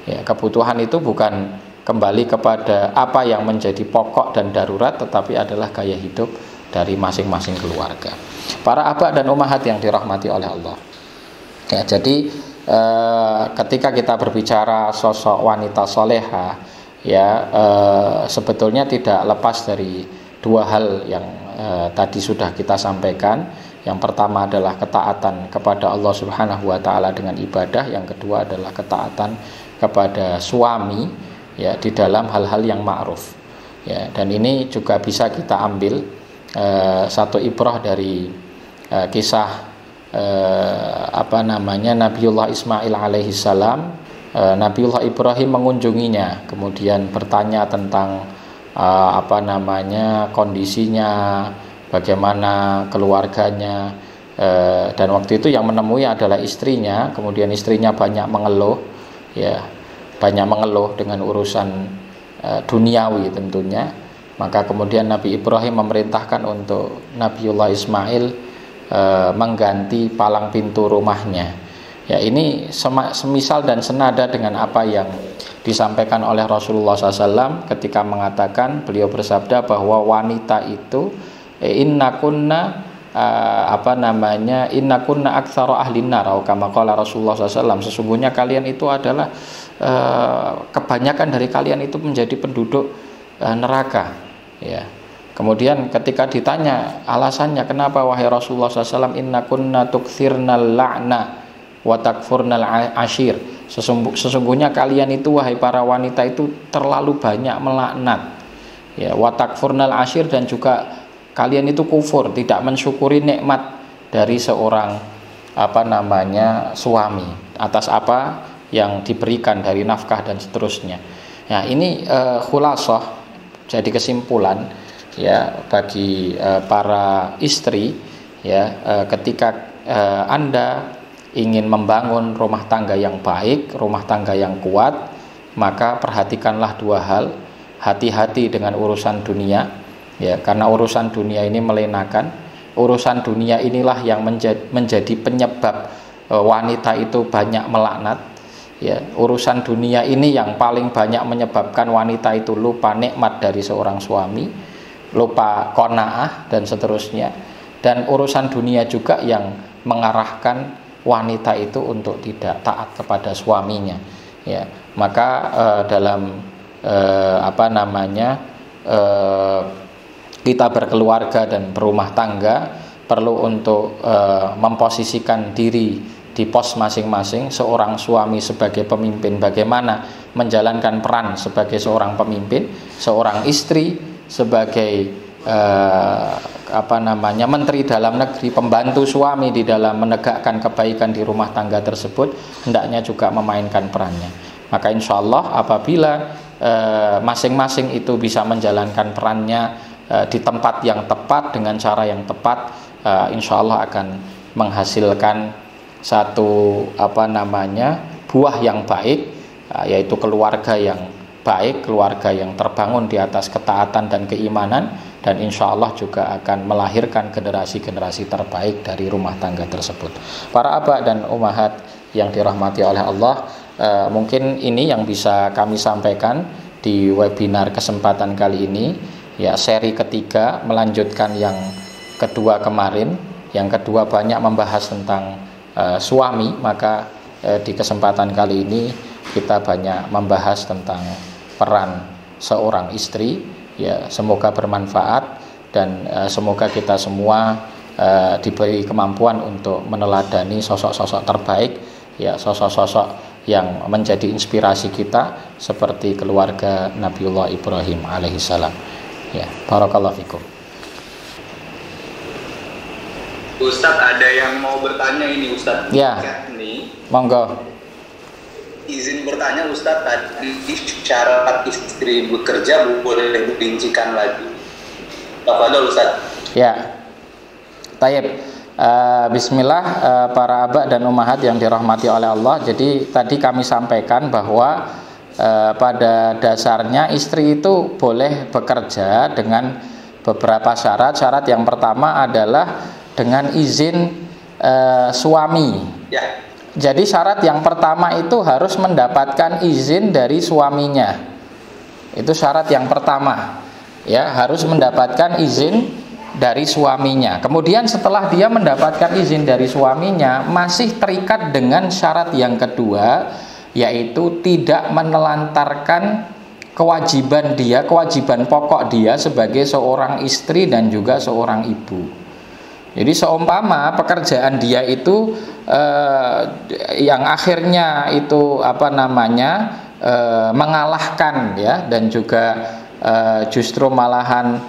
Ya, kebutuhan itu bukan kembali kepada apa yang menjadi pokok dan darurat, tetapi adalah gaya hidup dari masing-masing keluarga. Para abah dan ummahat yang dirahmati oleh Allah. Ya, jadi ketika kita berbicara sosok wanita soleha, ya, sebetulnya tidak lepas dari dua hal yang tadi sudah kita sampaikan. Yang pertama adalah ketaatan kepada Allah Subhanahu wa ta'ala dengan ibadah. Yang kedua adalah ketaatan kepada suami, ya, di dalam hal-hal yang ma'ruf. Ya, dan ini juga bisa kita ambil satu ibrah dari kisah Nabiullah Ismail alaihi salam. Nabiullah Ibrahim mengunjunginya, kemudian bertanya tentang kondisinya, bagaimana keluarganya, dan waktu itu yang menemui adalah istrinya. Kemudian istrinya banyak mengeluh, ya, dengan urusan duniawi tentunya. Maka kemudian Nabi Ibrahim memerintahkan untuk Nabiullah Ismail mengganti palang pintu rumahnya. Ya, ini semisal dan senada dengan apa yang disampaikan oleh Rasulullah SAW ketika mengatakan, beliau bersabda bahwa wanita itu innakunna aktsara ahlin nar, kama qala Rasulullah SAW, sesungguhnya kalian itu adalah kebanyakan dari kalian itu menjadi penduduk neraka. Ya. Kemudian ketika ditanya alasannya, kenapa wahai Rasulullah SAW, innakunna tukthirnal la'na wa takfurnal ashir, sesungguhnya kalian itu wahai para wanita itu terlalu banyak melaknat, ya, wa takfurnal ashir, dan juga kalian itu kufur, tidak mensyukuri nikmat dari seorang suami atas apa yang diberikan dari nafkah dan seterusnya. Nah, ini khulasah, jadi kesimpulan ya bagi para istri ya, ketika Anda ingin membangun rumah tangga yang baik, rumah tangga yang kuat, maka perhatikanlah dua hal. Hati-hati dengan urusan dunia ya, karena urusan dunia ini melenakan. Urusan dunia inilah yang menjadi penyebab wanita itu banyak melaknat ya. Urusan dunia ini yang paling banyak menyebabkan wanita itu lupa nikmat dari seorang suami, lupa qanaah dan seterusnya. Dan urusan dunia juga yang mengarahkan wanita itu untuk tidak taat kepada suaminya ya. Maka dalam kita berkeluarga dan berumah tangga perlu untuk memposisikan diri di pos masing-masing. Seorang suami sebagai pemimpin bagaimana menjalankan peran sebagai seorang pemimpin, seorang istri sebagai menteri dalam negeri, pembantu suami di dalam menegakkan kebaikan di rumah tangga tersebut, hendaknya juga memainkan perannya. Maka insya Allah apabila masing-masing itu bisa menjalankan perannya di tempat yang tepat dengan cara yang tepat, insya Allah akan menghasilkan satu buah yang baik, yaitu keluarga yang baik, keluarga yang terbangun di atas ketaatan dan keimanan, dan insya Allah juga akan melahirkan generasi-generasi terbaik dari rumah tangga tersebut. Para abah dan umahat yang dirahmati oleh Allah, mungkin ini yang bisa kami sampaikan di webinar kesempatan kali ini ya, seri ketiga melanjutkan yang kedua kemarin. Yang kedua banyak membahas tentang suami, maka di kesempatan kali ini kita banyak membahas tentang peran seorang istri ya. Semoga bermanfaat dan semoga kita semua diberi kemampuan untuk meneladani sosok-sosok terbaik ya, sosok-sosok yang menjadi inspirasi kita seperti keluarga Nabiullah Ibrahim alaihissalam ya. Barakallahu fikum. Ustadz, ada yang mau bertanya ini Ustadz ya, nih. Monggo. Izin bertanya Ustadz, tadi syarat istri bekerja boleh dirincikan lagi. Tafadhol Ustadz. Ya, tayyib. Bismillah, para abah dan umahat yang dirahmati oleh Allah. Jadi tadi kami sampaikan bahwa pada dasarnya istri itu boleh bekerja dengan beberapa syarat. Syarat yang pertama adalah dengan izin suami ya. Jadi syarat yang pertama itu harus mendapatkan izin dari suaminya. Itu syarat yang pertama ya, harus mendapatkan izin dari suaminya. Kemudian setelah dia mendapatkan izin dari suaminya, masih terikat dengan syarat yang kedua, yaitu tidak menelantarkan kewajiban dia, kewajiban pokok dia sebagai seorang istri dan juga seorang ibu. Jadi seumpama pekerjaan dia itu yang akhirnya itu mengalahkan ya, dan juga justru malahan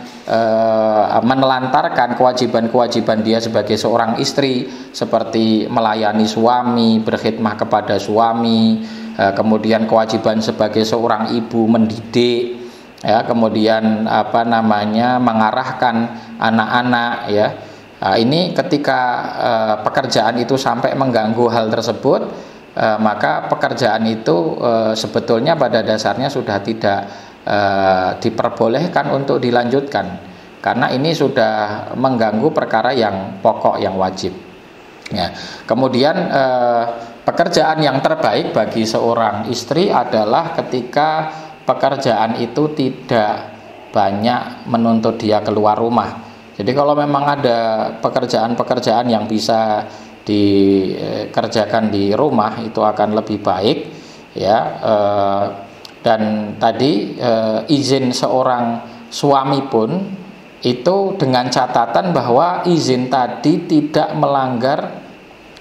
menelantarkan kewajiban-kewajiban dia sebagai seorang istri, seperti melayani suami, berkhidmah kepada suami, kemudian kewajiban sebagai seorang ibu mendidik ya, kemudian mengarahkan anak-anak ya. Ini ketika pekerjaan itu sampai mengganggu hal tersebut, maka pekerjaan itu sebetulnya pada dasarnya sudah tidak diperbolehkan untuk dilanjutkan, karena ini sudah mengganggu perkara yang pokok, yang wajib ya. Kemudian pekerjaan yang terbaik bagi seorang istri adalah ketika pekerjaan itu tidak banyak menuntut dia keluar rumah. Jadi kalau memang ada pekerjaan-pekerjaan yang bisa dikerjakan di rumah, itu akan lebih baik ya. Dan tadi izin seorang suami pun itu dengan catatan bahwa izin tadi tidak melanggar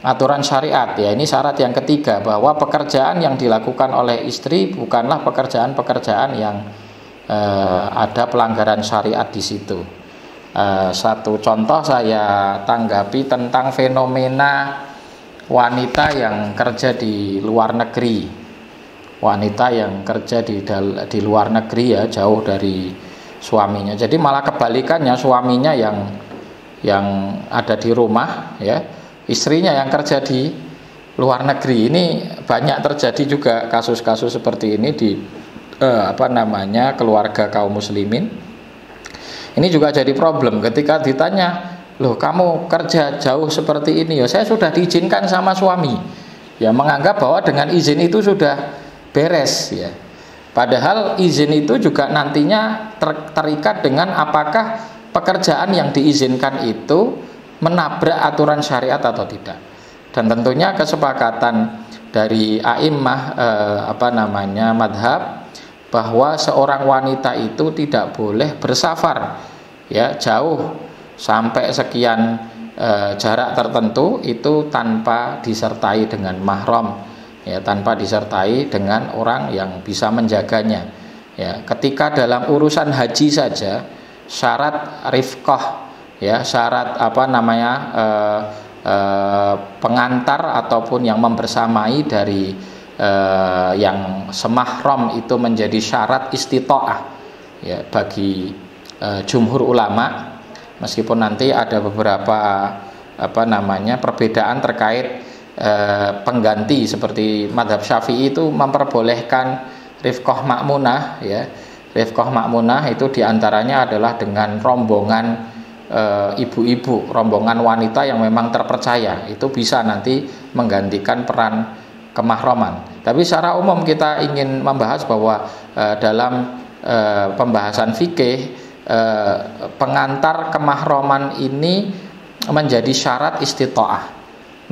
aturan syariat ya. Ini syarat yang ketiga, bahwa pekerjaan yang dilakukan oleh istri bukanlah pekerjaan-pekerjaan yang ada pelanggaran syariat di situ. Satu contoh saya tanggapi tentang fenomena wanita yang kerja di luar negeri, wanita yang kerja di luar negeri ya, jauh dari suaminya. Jadi malah kebalikannya, suaminya yang ada di rumah ya, istrinya yang kerja di luar negeri. Ini banyak terjadi juga kasus-kasus seperti ini di keluarga kaum muslimin. Ini juga jadi problem ketika ditanya, loh kamu kerja jauh seperti ini, ya saya sudah diizinkan sama suami, ya menganggap bahwa dengan izin itu sudah beres ya. Padahal izin itu juga nantinya terikat dengan apakah pekerjaan yang diizinkan itu menabrak aturan syariat atau tidak. Dan tentunya kesepakatan dari a'immah madhab bahwa seorang wanita itu tidak boleh bersafar ya jauh sampai sekian jarak tertentu itu tanpa disertai dengan mahram ya, tanpa disertai dengan orang yang bisa menjaganya ya. Ketika dalam urusan haji saja syarat rifqah ya, syarat pengantar ataupun yang membersamai dari yang semahram itu menjadi syarat istita'ah ya bagi jumhur ulama. Meskipun nanti ada beberapa perbedaan terkait pengganti, seperti madhab Syafi'i itu memperbolehkan rifqah ma'munah ya. Rifqah ma'munah itu diantaranya adalah dengan rombongan ibu-ibu, rombongan wanita yang memang terpercaya, itu bisa nanti menggantikan peran kemahraman. Tapi secara umum kita ingin membahas bahwa dalam pembahasan fikih pengantar kemahraman ini menjadi syarat istita'ah,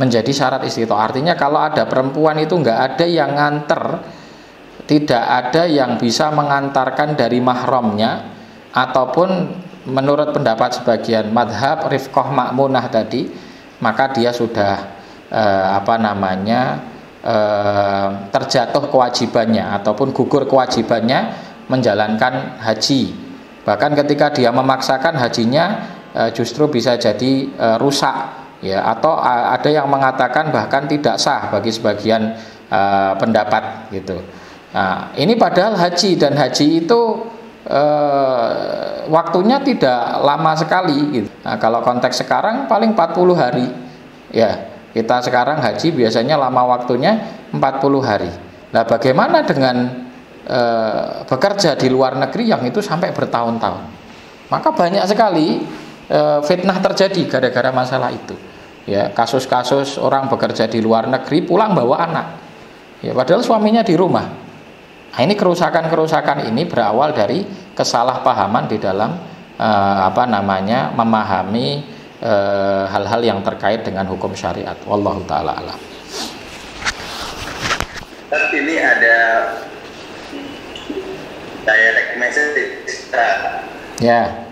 menjadi syarat istita'ah. Artinya kalau ada perempuan itu nggak ada yang nganter, tidak ada yang bisa mengantarkan dari mahramnya, ataupun menurut pendapat sebagian madhab rifqah ma'munah tadi, maka dia sudah terjatuh kewajibannya ataupun gugur kewajibannya menjalankan haji. Bahkan ketika dia memaksakan hajinya justru bisa jadi rusak ya, atau ada yang mengatakan bahkan tidak sah bagi sebagian pendapat gitu. Nah, ini padahal haji, dan haji itu waktunya tidak lama sekali gitu. Nah, kalau konteks sekarang paling 40 hari ya. Kita sekarang haji biasanya lama waktunya 40 hari. Nah, bagaimana dengan bekerja di luar negeri yang itu sampai bertahun-tahun? Maka banyak sekali fitnah terjadi gara-gara masalah itu ya. Kasus-kasus orang bekerja di luar negeri pulang bawa anak ya, padahal suaminya di rumah. Nah, ini kerusakan ini berawal dari kesalahpahaman di dalam memahami hal-hal yang terkait dengan hukum syariat. Wallahu ta'ala alam. Ini ada direct message ya,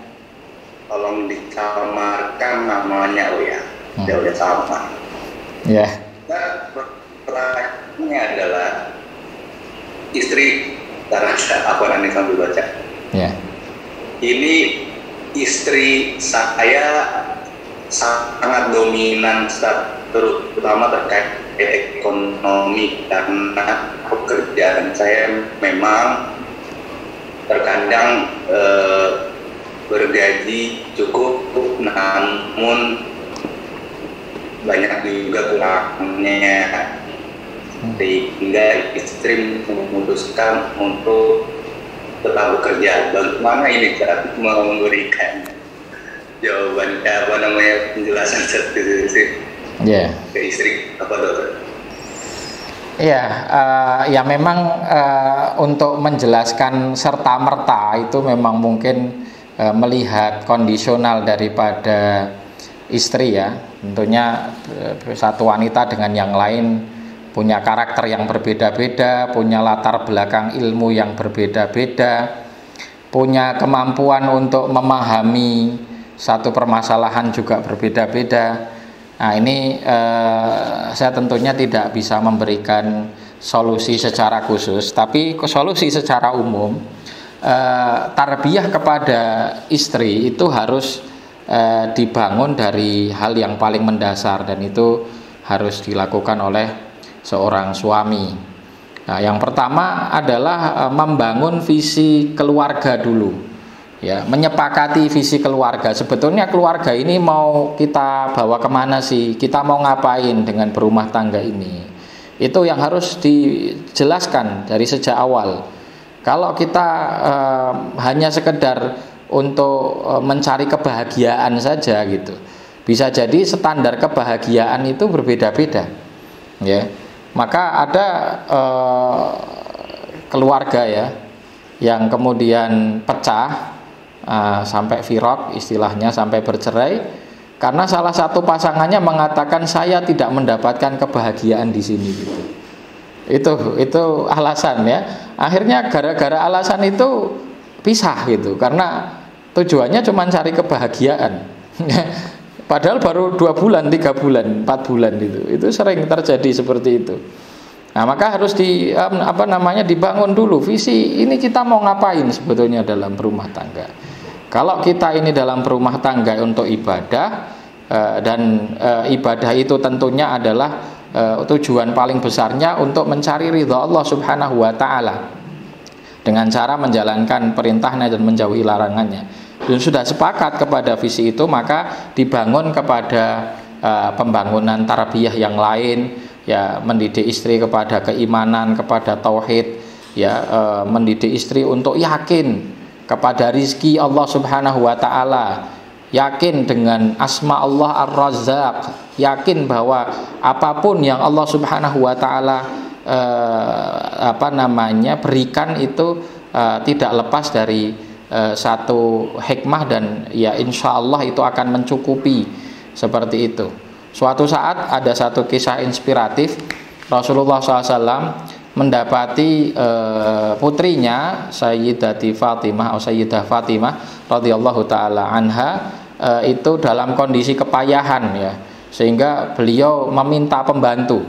tolong disamarkan namanya dia udah sama ya. Ini adalah istri nanti sambil baca ya. Ini istri saya sangat dominan terutama terkait ekonomi, karena pekerjaan saya memang terkadang bergaji cukup, namun banyak juga kurangnya, sehingga istri memutuskan untuk tetap bekerja. Bagaimana ini cara memberikan jawaban penjelasan seperti ke istri dokter? Ya memang untuk menjelaskan serta-merta itu memang mungkin melihat kondisional daripada istri ya. Tentunya satu wanita dengan yang lain punya karakter yang berbeda-beda, punya latar belakang ilmu yang berbeda-beda, punya kemampuan untuk memahami satu permasalahan juga berbeda-beda. Nah, ini saya tentunya tidak bisa memberikan solusi secara khusus, tapi solusi secara umum, tarbiyah kepada istri itu harus dibangun dari hal yang paling mendasar, dan itu harus dilakukan oleh seorang suami. Nah, yang pertama adalah membangun visi keluarga dulu, ya, menyepakati visi keluarga. Sebetulnya keluarga ini mau kita bawa kemana sih? Kita mau ngapain dengan berumah tangga ini? Itu yang harus dijelaskan dari sejak awal. Kalau kita hanya sekedar untuk mencari kebahagiaan saja gitu, bisa jadi standar kebahagiaan itu berbeda-beda, ya. Maka ada keluarga ya yang kemudian pecah sampai firaq, istilahnya sampai bercerai, karena salah satu pasangannya mengatakan saya tidak mendapatkan kebahagiaan di sini gitu. Itu alasan ya. Akhirnya gara-gara alasan itu pisah gitu, karena tujuannya cuma cari kebahagiaan. Padahal baru 2 bulan, 3 bulan, 4 bulan itu sering terjadi seperti itu. Nah, maka harus dibangun dulu visi ini, kita mau ngapain sebetulnya dalam berumah tangga. Kalau kita ini dalam berumah tangga untuk ibadah, dan ibadah itu tentunya adalah tujuan paling besarnya untuk mencari ridha Allah Subhanahu wa taala dengan cara menjalankan perintahnya dan menjauhi larangannya. Dan sudah sepakat kepada visi itu, maka dibangun kepada pembangunan tarbiyah yang lain, ya, mendidik istri kepada keimanan, kepada tauhid, ya, mendidik istri untuk yakin kepada rizki Allah Subhanahu wa taala, yakin dengan asma Allah Ar-Razzaq, yakin bahwa apapun yang Allah Subhanahu wa taala berikan itu tidak lepas dari satu hikmah, dan ya insya Allah itu akan mencukupi, seperti itu. Suatu saat ada satu kisah inspiratif. Rasulullah SAW mendapati putrinya Sayyidah Fatimah radhiyallahu taala anha itu dalam kondisi kepayahan, ya, sehingga beliau meminta pembantu,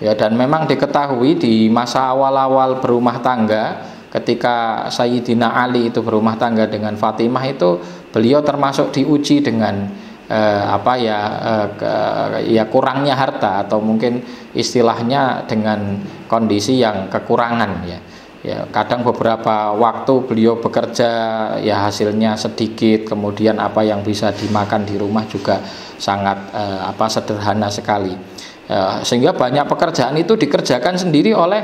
ya. Dan memang diketahui di masa awal-awal berumah tangga, ketika Sayyidina Ali itu berumah tangga dengan Fatimah, itu beliau termasuk diuji dengan kurangnya harta, atau mungkin istilahnya dengan kondisi yang kekurangan, ya. Ya, kadang beberapa waktu beliau bekerja, ya, hasilnya sedikit, kemudian apa yang bisa dimakan di rumah juga sangat sederhana sekali, sehingga banyak pekerjaan itu dikerjakan sendiri oleh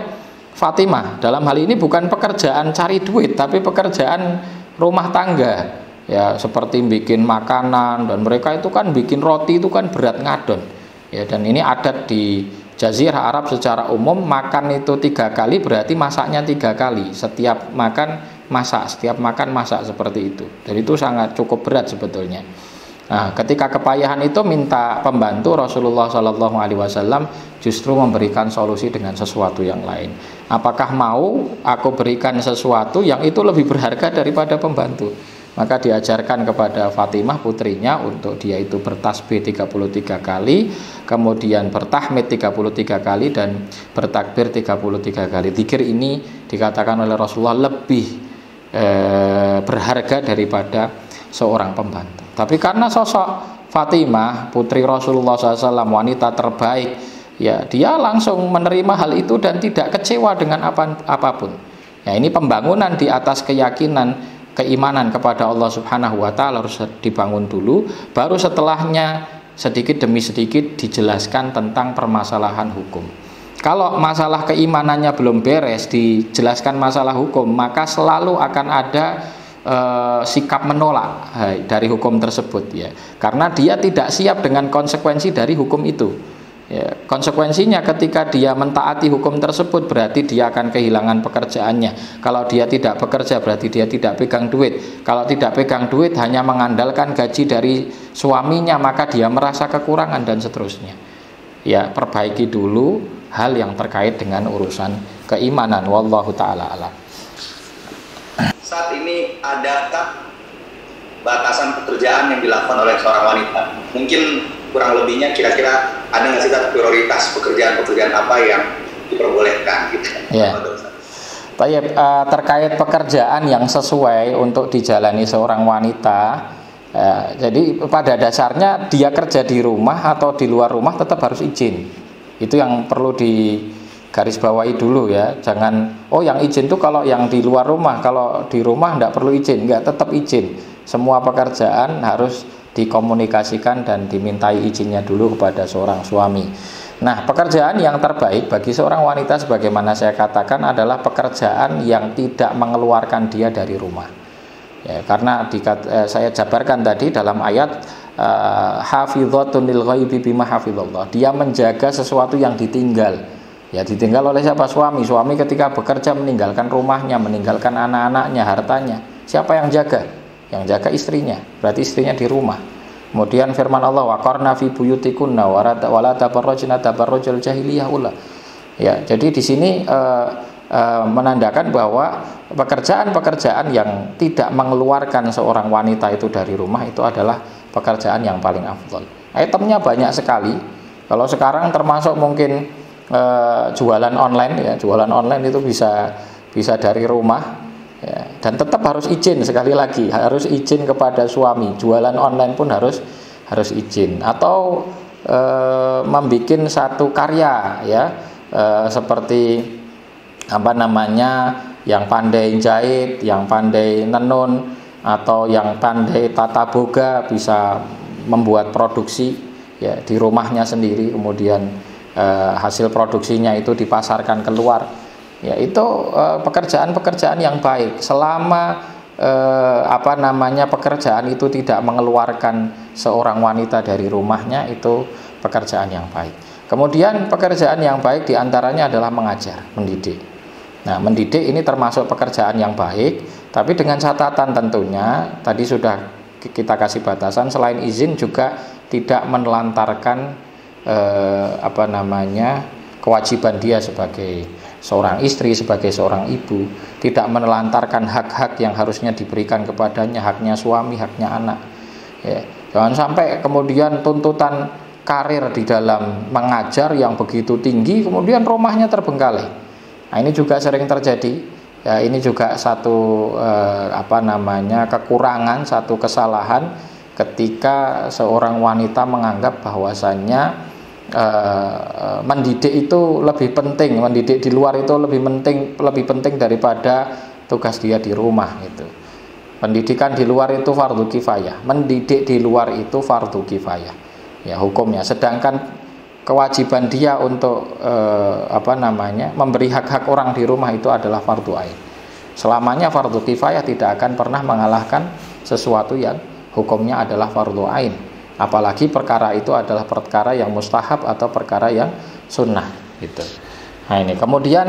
Fatimah. Dalam hal ini bukan pekerjaan cari duit, tapi pekerjaan rumah tangga, ya, seperti bikin makanan, dan mereka itu kan bikin roti itu kan berat ngadon, ya. Dan ini adat di Jazirah Arab secara umum, makan itu 3 kali berarti masaknya 3 kali, setiap makan masak seperti itu. Dan itu sangat cukup berat sebetulnya. Nah, ketika kepayahan itu minta pembantu, Rasulullah SAW justru memberikan solusi dengan sesuatu yang lain. Apakah mau aku berikan sesuatu yang itu lebih berharga daripada pembantu? Maka diajarkan kepada Fatimah putrinya untuk dia itu bertasbih 33 kali, kemudian bertahmid 33 kali, dan bertakbir 33 kali. Dzikir ini dikatakan oleh Rasulullah lebih berharga daripada seorang pembantu. Tapi karena sosok Fatimah putri Rasulullah SAW, wanita terbaik, ya, dia langsung menerima hal itu dan tidak kecewa dengan apapun. Ya, ini pembangunan di atas keyakinan, keimanan kepada Allah Subhanahu wa taala harus dibangun dulu, baru setelahnya sedikit demi sedikit dijelaskan tentang permasalahan hukum. Kalau masalah keimanannya belum beres, dijelaskan masalah hukum, maka selalu akan ada sikap menolak dari hukum tersebut, ya, karena dia tidak siap dengan konsekuensi dari hukum itu, ya. Konsekuensinya ketika dia mentaati hukum tersebut berarti dia akan kehilangan pekerjaannya. Kalau dia tidak bekerja berarti dia tidak pegang duit. Kalau tidak pegang duit, hanya mengandalkan gaji dari suaminya, maka dia merasa kekurangan dan seterusnya. Ya, perbaiki dulu hal yang terkait dengan urusan keimanan. Wallahu taala alam. Saat ini adakah batasan pekerjaan yang dilakukan oleh seorang wanita? Mungkin kurang lebihnya kira-kira ada nggak sih prioritas pekerjaan-pekerjaan apa yang diperbolehkan gitu? Ya. Terkait pekerjaan yang sesuai untuk dijalani seorang wanita, Jadi pada dasarnya dia kerja di rumah atau di luar rumah tetap harus izin. Itu yang perlu digarisbawahi dulu ya. Jangan yang izin tuh kalau yang di luar rumah, kalau di rumah enggak perlu izin. Enggak, tetap izin. Semua pekerjaan harus dikomunikasikan dan dimintai izinnya dulu kepada seorang suami. Nah, pekerjaan yang terbaik bagi seorang wanita sebagaimana saya katakan adalah pekerjaan yang tidak mengeluarkan dia dari rumah. Ya, karena saya jabarkan tadi dalam ayat hafizatun lil ghaibi bima hafizallah. Dia menjaga sesuatu yang ditinggal. Ya, ditinggal oleh siapa? Suami. Suami ketika bekerja meninggalkan rumahnya, meninggalkan anak-anaknya, hartanya. Siapa yang jaga? Yang jaga istrinya, berarti istrinya di rumah. Kemudian firman Allah, waqarna fi buyutikunna wala tabarrajna tabarrujal jahiliyah ula. Ya, jadi di sini menandakan bahwa pekerjaan-pekerjaan yang tidak mengeluarkan seorang wanita itu dari rumah itu adalah pekerjaan yang paling afdal. Itemnya banyak sekali. Kalau sekarang termasuk mungkin jualan online ya, jualan online itu bisa dari rumah. Ya, dan tetap harus izin, sekali lagi harus izin kepada suami. Jualan online pun harus izin. Atau membikin satu karya ya, seperti yang pandai jahit, yang pandai nenun, atau yang pandai tata boga bisa membuat produksi ya di rumahnya sendiri, kemudian hasil produksinya itu dipasarkan keluar. Ya, itu pekerjaan-pekerjaan yang baik selama pekerjaan itu tidak mengeluarkan seorang wanita dari rumahnya, itu pekerjaan yang baik. Kemudian pekerjaan yang baik diantaranya adalah mengajar, mendidik. Nah, mendidik ini termasuk pekerjaan yang baik, tapi dengan catatan tentunya tadi sudah kita kasih batasan, selain izin juga tidak menelantarkan kewajiban dia sebagai seorang istri, sebagai seorang ibu, tidak menelantarkan hak-hak yang harusnya diberikan kepadanya, haknya suami, haknya anak. Ya, jangan sampai kemudian tuntutan karir di dalam mengajar yang begitu tinggi, kemudian rumahnya terbengkalai. Nah, ini juga sering terjadi. Ya, ini juga satu kekurangan, satu kesalahan ketika seorang wanita menganggap bahwasannya mendidik itu lebih penting, mendidik di luar itu lebih penting daripada tugas dia di rumah itu. Pendidikan di luar itu fardu kifayah, mendidik di luar itu fardu kifayah. Ya, hukumnya. Sedangkan kewajiban dia untuk memberi hak-hak orang di rumah itu adalah fardu ain. Selamanya fardu kifayah tidak akan pernah mengalahkan sesuatu yang hukumnya adalah fardu ain. Apalagi perkara itu adalah perkara yang mustahab atau perkara yang sunnah gitu. Nah, ini kemudian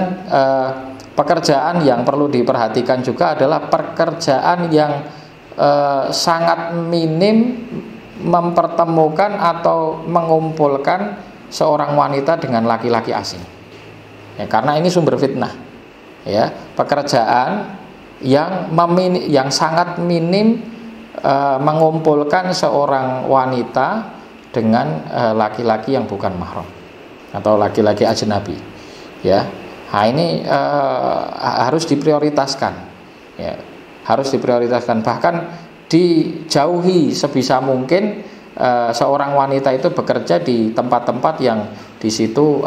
pekerjaan yang perlu diperhatikan juga adalah pekerjaan yang sangat minim mempertemukan atau mengumpulkan seorang wanita dengan laki-laki asing. Ya, karena ini sumber fitnah. Ya, pekerjaan yang sangat minim mengumpulkan seorang wanita dengan laki-laki yang bukan mahram atau laki-laki ajnabi. Ya, nah ini harus diprioritaskan. Ya, harus diprioritaskan, bahkan dijauhi sebisa mungkin seorang wanita itu bekerja di tempat-tempat yang di situ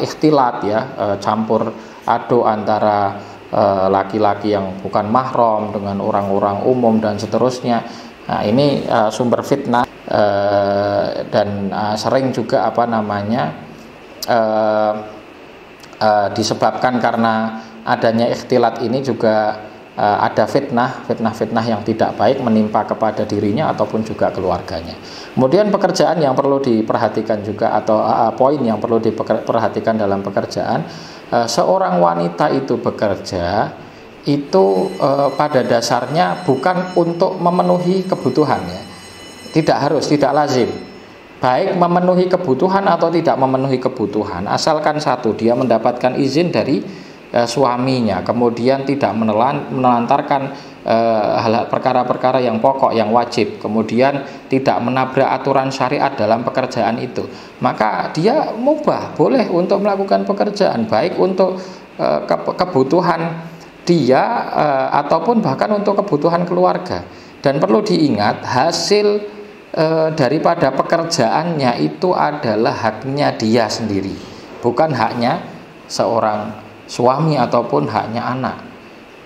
ikhtilat ya, campur aduk antara laki-laki yang bukan mahram dengan orang-orang umum dan seterusnya. Nah, ini sumber fitnah dan sering juga disebabkan karena adanya ikhtilat ini juga ada fitnah yang tidak baik menimpa kepada dirinya ataupun juga keluarganya. Kemudian pekerjaan yang perlu diperhatikan juga atau poin yang perlu diperhatikan dalam pekerjaan, seorang wanita itu bekerja itu pada dasarnya bukan untuk memenuhi kebutuhannya. Tidak lazim. Baik memenuhi kebutuhan atau tidak memenuhi kebutuhan, asalkan satu, dia mendapatkan izin dari suaminya, kemudian tidak menelantarkan perkara-perkara yang pokok, yang wajib, kemudian tidak menabrak aturan syariat dalam pekerjaan itu, maka dia mubah, boleh untuk melakukan pekerjaan, baik untuk kebutuhan dia ataupun bahkan untuk kebutuhan keluarga. Dan perlu diingat, hasil daripada pekerjaannya itu adalah haknya dia sendiri, bukan haknya seorang suami ataupun haknya anak.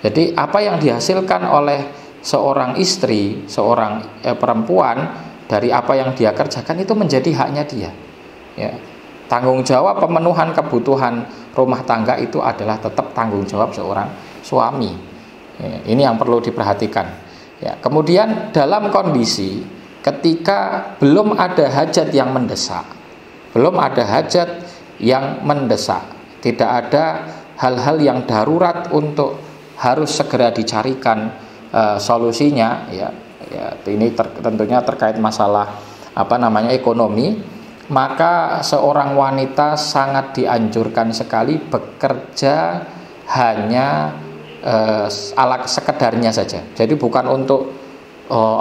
Jadi apa yang dihasilkan oleh seorang istri, seorang perempuan dari apa yang dia kerjakan itu menjadi haknya dia. Ya. Tanggung jawab pemenuhan kebutuhan rumah tangga itu adalah tetap tanggung jawab seorang suami. Ya, ini yang perlu diperhatikan. Ya, kemudian dalam kondisi ketika belum ada hajat yang mendesak, tidak ada hal-hal yang darurat untuk harus segera dicarikan solusinya, ya ini tentunya terkait masalah ekonomi, maka seorang wanita sangat dianjurkan sekali bekerja hanya sekedarnya saja. Jadi bukan untuk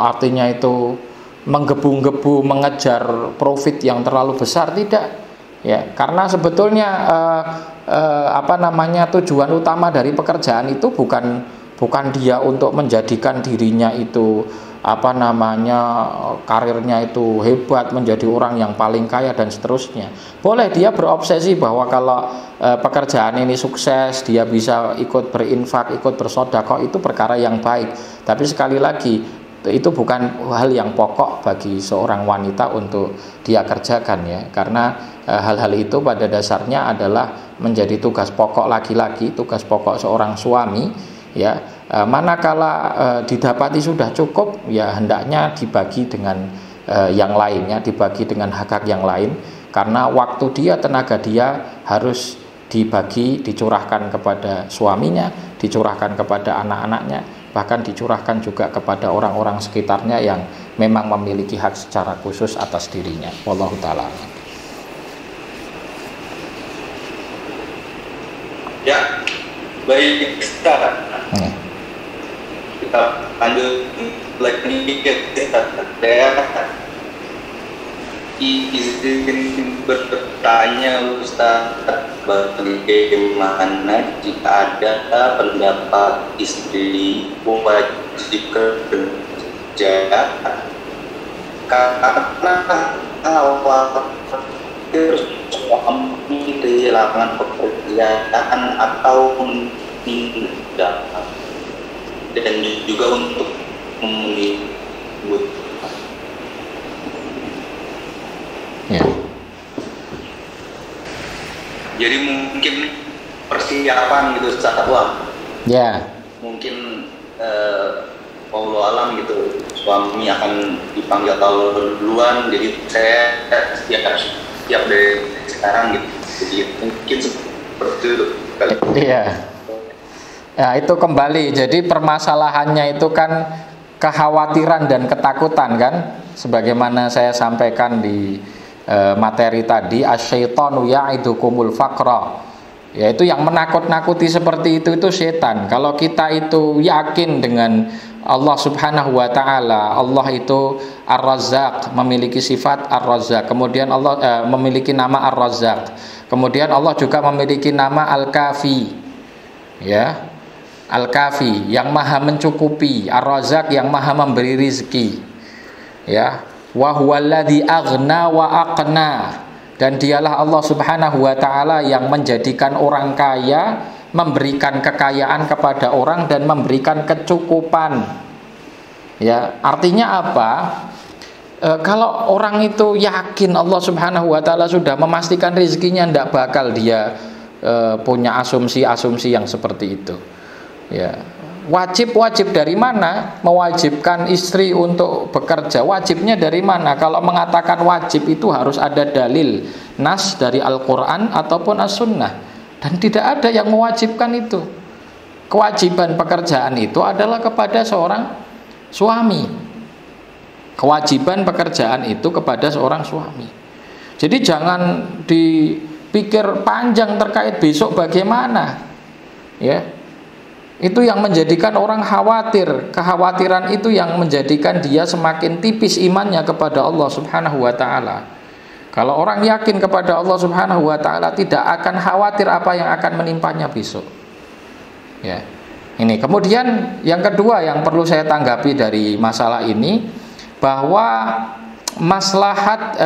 artinya itu menggebu-gebu mengejar profit yang terlalu besar, tidak ya, karena sebetulnya tujuan utama dari pekerjaan itu bukan dia untuk menjadikan dirinya itu karirnya itu hebat, menjadi orang yang paling kaya dan seterusnya. Boleh dia berobsesi bahwa kalau pekerjaan ini sukses, dia bisa ikut berinfak, ikut bersedekah, itu perkara yang baik. Tapi sekali lagi, itu bukan hal yang pokok bagi seorang wanita untuk dia kerjakan, ya, karena hal-hal itu pada dasarnya adalah menjadi tugas pokok laki-laki, tugas pokok seorang suami, ya. Manakala didapati sudah cukup, ya hendaknya dibagi dengan yang lainnya, dibagi dengan hak-hak yang lain, karena waktu dia, tenaga dia harus dibagi, dicurahkan kepada suaminya, dicurahkan kepada anak-anaknya, bahkan dicurahkan juga kepada orang-orang sekitarnya yang memang memiliki hak secara khusus atas dirinya. Wallahu ta'ala. Ya, baik, Ustaz. Kita lanjut lagi, saya izin bertanya Ustaz, bagaimana jika ada pendapat istri wajib kerja karena khawatir suami kehilangan pekerjaan atau meninggal, dan juga untuk memenuhi ya. Jadi mungkin persiapan gitu Ustaz, ya, mungkin Allah alam gitu, suami akan dipanggil tahun duluan, jadi saya siap dari sekarang gitu. Jadi mungkin seperti itu. Iya. Ya, itu kembali. Jadi permasalahannya itu kan kekhawatiran dan ketakutan, kan? Sebagaimana saya sampaikan di materi tadi, asyaitonu ya'idukumul faqra. Yaitu yang menakut-nakuti seperti itu setan. Kalau kita itu yakin dengan Allah Subhanahu wa taala, Allah itu Ar-Razzaq, memiliki sifat Ar-Razzaq. Kemudian Allah memiliki nama Ar-Razzaq. Kemudian Allah juga memiliki nama Al-Kafi. Ya. Al-Kafi, yang maha mencukupi, Ar-Razzaq, yang maha memberi rizki, ya, wa huwallazi aghna wa aqna, dan dialah Allah Subhanahu wa taala yang menjadikan orang kaya, memberikan kekayaan kepada orang dan memberikan kecukupan. Ya, artinya apa? Kalau orang itu yakin Allah Subhanahu wa taala sudah memastikan rezekinya, tidak bakal dia punya asumsi-asumsi yang seperti itu. Ya, wajib dari mana? Mewajibkan istri untuk bekerja, wajibnya dari mana? Kalau mengatakan wajib itu harus ada dalil nas dari Al-Quran ataupun As-Sunnah, dan tidak ada yang mewajibkan itu. Kewajiban pekerjaan itu adalah kepada seorang suami. Kewajiban pekerjaan itu kepada seorang suami. Jadi jangan dipikir panjang terkait besok bagaimana, ya. Itu yang menjadikan orang khawatir. Kekhawatiran itu yang menjadikan dia semakin tipis imannya kepada Allah Subhanahu wa ta'ala. Kalau orang yakin kepada Allah Subhanahu wa ta'ala, tidak akan khawatir apa yang akan menimpanya besok, ya. Ini kemudian yang kedua yang perlu saya tanggapi dari masalah ini, bahwa maslahat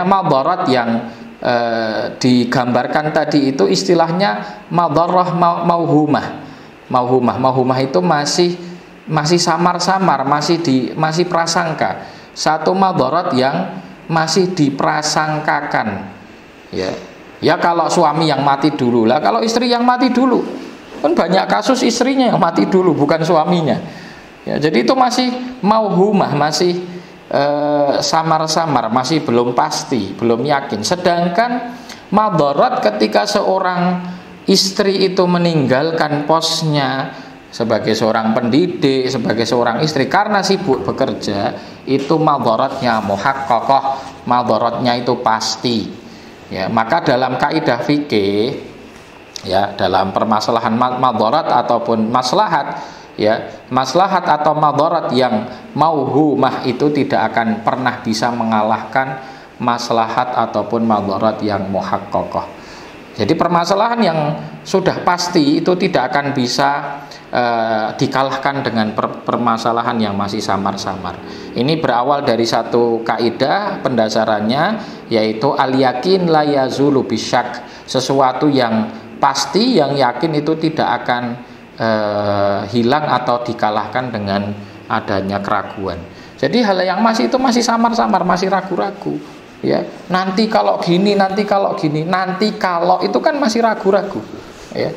madarat yang digambarkan tadi itu istilahnya madarrah mauhumah itu masih samar-samar, masih prasangka. Satu madarat yang masih diprasangkakan. Ya kalau suami yang mati dulu lah, kalau istri yang mati dulu. Kan banyak kasus istrinya yang mati dulu, bukan suaminya. Ya, jadi itu masih mauhumah, masih samar-samar, masih belum pasti, belum yakin. Sedangkan madarat ketika seorang istri itu meninggalkan posnya sebagai seorang pendidik, sebagai seorang istri karena sibuk bekerja, itu madaratnya muhaqqaqah, madaratnya itu pasti. Ya, maka dalam kaidah fikih, ya, dalam permasalahan madarat ataupun maslahat, ya, maslahat atau madarat yang mauhumah itu tidak akan pernah bisa mengalahkan maslahat ataupun madarat yang muhaqqaqah. Jadi permasalahan yang sudah pasti itu tidak akan bisa dikalahkan dengan permasalahan yang masih samar-samar. Ini berawal dari satu kaidah pendasarannya, yaitu al-yakin la yazulu bisyak. Sesuatu yang pasti, yang yakin itu tidak akan hilang atau dikalahkan dengan adanya keraguan. Jadi hal yang masih samar-samar, masih ragu-ragu. Ya, nanti kalau gini, nanti kalau itu kan masih ragu-ragu. Ya.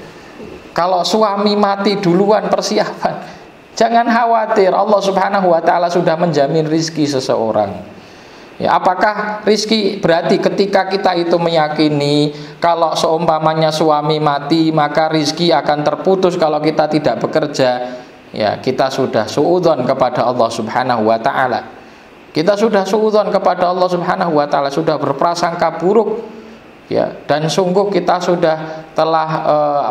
Kalau suami mati duluan persiapan, jangan khawatir, Allah Subhanahu wa taala sudah menjamin rizki seseorang. Ya, apakah rizki berarti ketika kita itu meyakini kalau seumpamanya suami mati maka rizki akan terputus kalau kita tidak bekerja? Ya, kita sudah suudzon kepada Allah Subhanahu wa taala. Kita sudah suudzon kepada Allah Subhanahu wa taala, sudah berprasangka buruk. Ya, dan sungguh kita sudah telah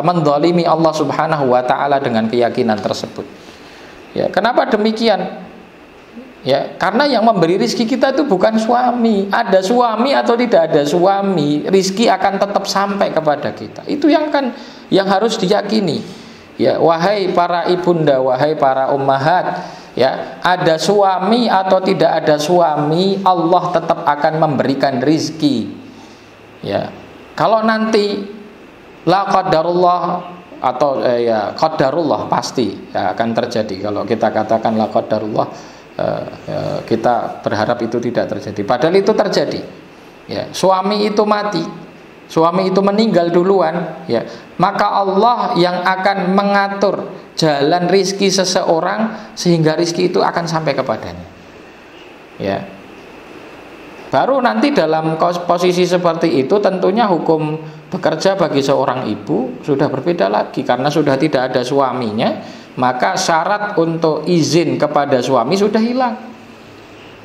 mendolimi Allah Subhanahu wa taala dengan keyakinan tersebut. Ya, kenapa demikian? Ya, karena yang memberi rizki kita itu bukan suami. Ada suami atau tidak ada suami, rizki akan tetap sampai kepada kita. Itu yang harus diyakini. Ya, wahai para ibunda, wahai para ummahat, ya, ada suami atau tidak ada suami, Allah tetap akan memberikan rizki. Ya, kalau nanti la qadarullah atau qadarullah pasti ya, akan terjadi. Kalau kita katakan la qadarullah, kita berharap itu tidak terjadi. Padahal itu terjadi. Ya, suami itu mati, suami itu meninggal duluan. Ya, maka Allah yang akan mengatur jalan rizki seseorang sehingga rizki itu akan sampai kepadanya. Ya. Baru nanti dalam posisi seperti itu tentunya hukum bekerja bagi seorang ibu sudah berbeda lagi, karena sudah tidak ada suaminya, maka syarat untuk izin kepada suami sudah hilang.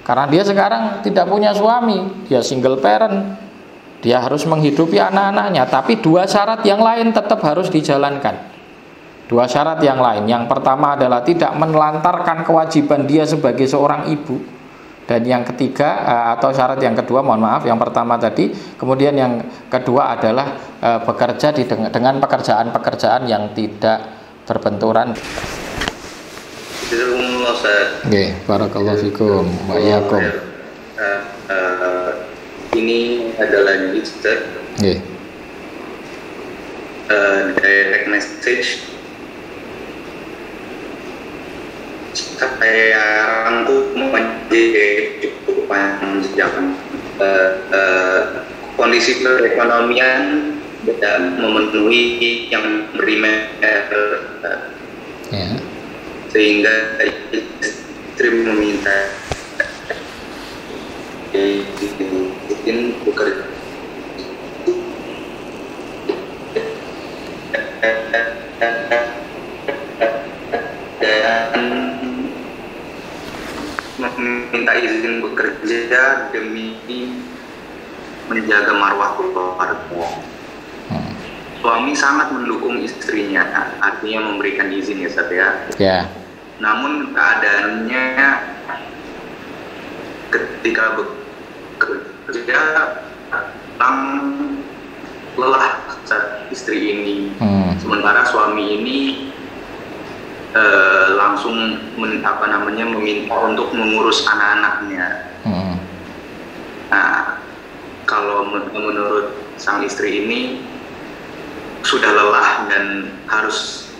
Karena dia sekarang tidak punya suami, dia single parent, dia harus menghidupi anak-anaknya, tapi dua syarat yang lain tetap harus dijalankan. Dua syarat yang lain. Yang pertama adalah tidak menelantarkan kewajiban dia sebagai seorang ibu. Dan yang ketiga atau syarat yang kedua, yang pertama tadi, kemudian yang kedua adalah bekerja dengan pekerjaan-pekerjaan yang tidak berbenturan. Oke, barakallahu fikum wa iyyakum. Ini adalah Ustaz. Direct message. Saya rangkum menjadi cukup panjang. Kondisi perekonomian tidak memenuhi yang primer, sehingga istri meminta izin bekerja. Meminta izin bekerja demi menjaga marwah keluarga. Suami sangat mendukung istrinya, artinya memberikan izin ya Ustaz ya. Ya. Namun keadaannya ketika bekerja lelah saat istri ini. Sementara suami ini langsung meminta untuk mengurus anak-anaknya. Nah, kalau menurut sang istri ini sudah lelah dan harus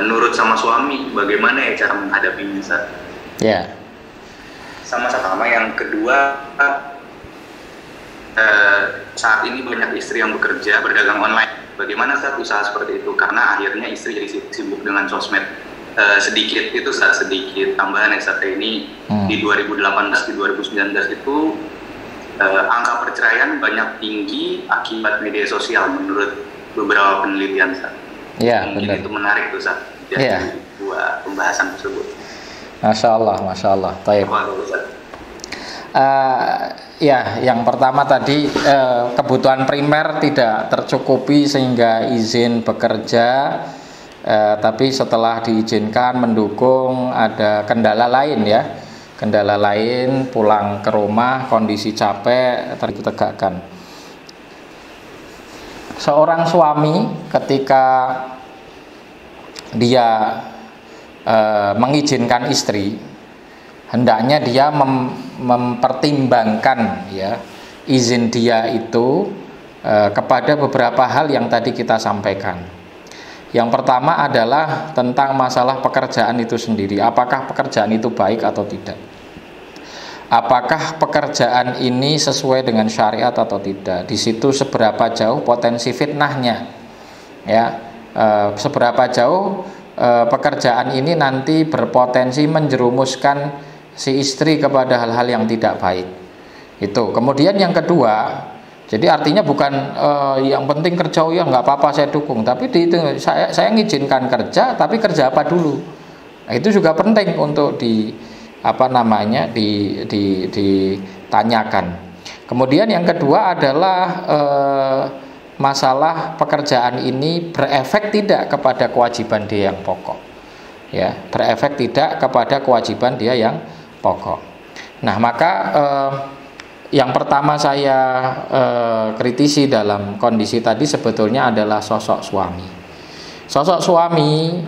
nurut sama suami, bagaimana ya cara menghadapinya, Ustaz? Ya. Sama-sama. Yang kedua, saat ini banyak istri yang bekerja berdagang online. Bagaimana saat usaha seperti itu? Karena akhirnya istri jadi sibuk dengan sosmed. Sedikit tambahan Ustaz ini di 2018 di 2019 itu angka perceraian banyak tinggi akibat media sosial menurut beberapa penelitian, Ustaz. Ya, mungkin benar. itu menarik tuh, Ustaz, dari dua pembahasan tersebut. Masya Allah. Taib. Ya, yang pertama tadi kebutuhan primer tidak tercukupi sehingga izin bekerja, tapi setelah diizinkan mendukung ada kendala lain ya, kendala lain pulang ke rumah kondisi capek tertegakkan. Seorang suami ketika dia mengizinkan istri, hendaknya dia mempertimbangkan ya izin dia itu kepada beberapa hal yang tadi kita sampaikan. Yang pertama adalah tentang masalah pekerjaan itu sendiri. Apakah pekerjaan itu baik atau tidak? Apakah pekerjaan ini sesuai dengan syariat atau tidak? Di situ seberapa jauh potensi fitnahnya, ya, seberapa jauh pekerjaan ini nanti berpotensi menjerumuskan si istri kepada hal-hal yang tidak baik. Itu. Kemudian yang kedua, jadi artinya bukan yang penting kerja, ya nggak apa-apa saya dukung, tapi saya ngizinkan kerja, tapi kerja apa dulu? Nah, itu juga penting untuk ditanyakan. Kemudian yang kedua adalah masalah pekerjaan ini berefek tidak kepada kewajiban dia yang pokok, ya, berefek tidak kepada kewajiban dia yang pokok. Nah, maka yang pertama saya kritisi dalam kondisi tadi sebetulnya adalah sosok suami. Sosok suami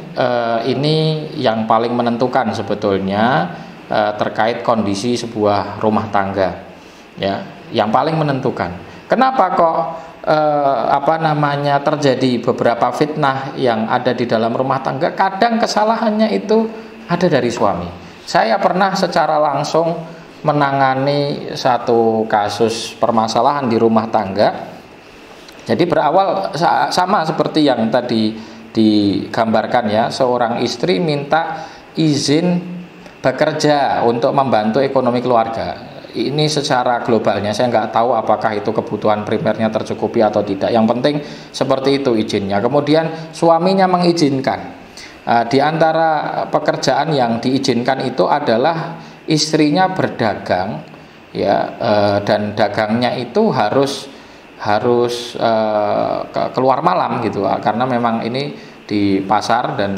ini yang paling menentukan sebetulnya terkait kondisi sebuah rumah tangga, ya, yang paling menentukan. Kenapa kok terjadi beberapa fitnah yang ada di dalam rumah tangga? Kadang kesalahannya itu ada dari suami. Saya pernah secara langsung menangani satu kasus permasalahan di rumah tangga. Jadi berawal sama seperti yang tadi digambarkan ya, seorang istri minta izin bekerja untuk membantu ekonomi keluarga. Ini secara globalnya, saya nggak tahu apakah itu kebutuhan primernya tercukupi atau tidak. Yang penting seperti itu izinnya. Kemudian suaminya mengizinkan. Di antara pekerjaan yang diizinkan itu adalah istrinya berdagang, ya, dan dagangnya itu harus keluar malam gitu, karena memang ini di pasar dan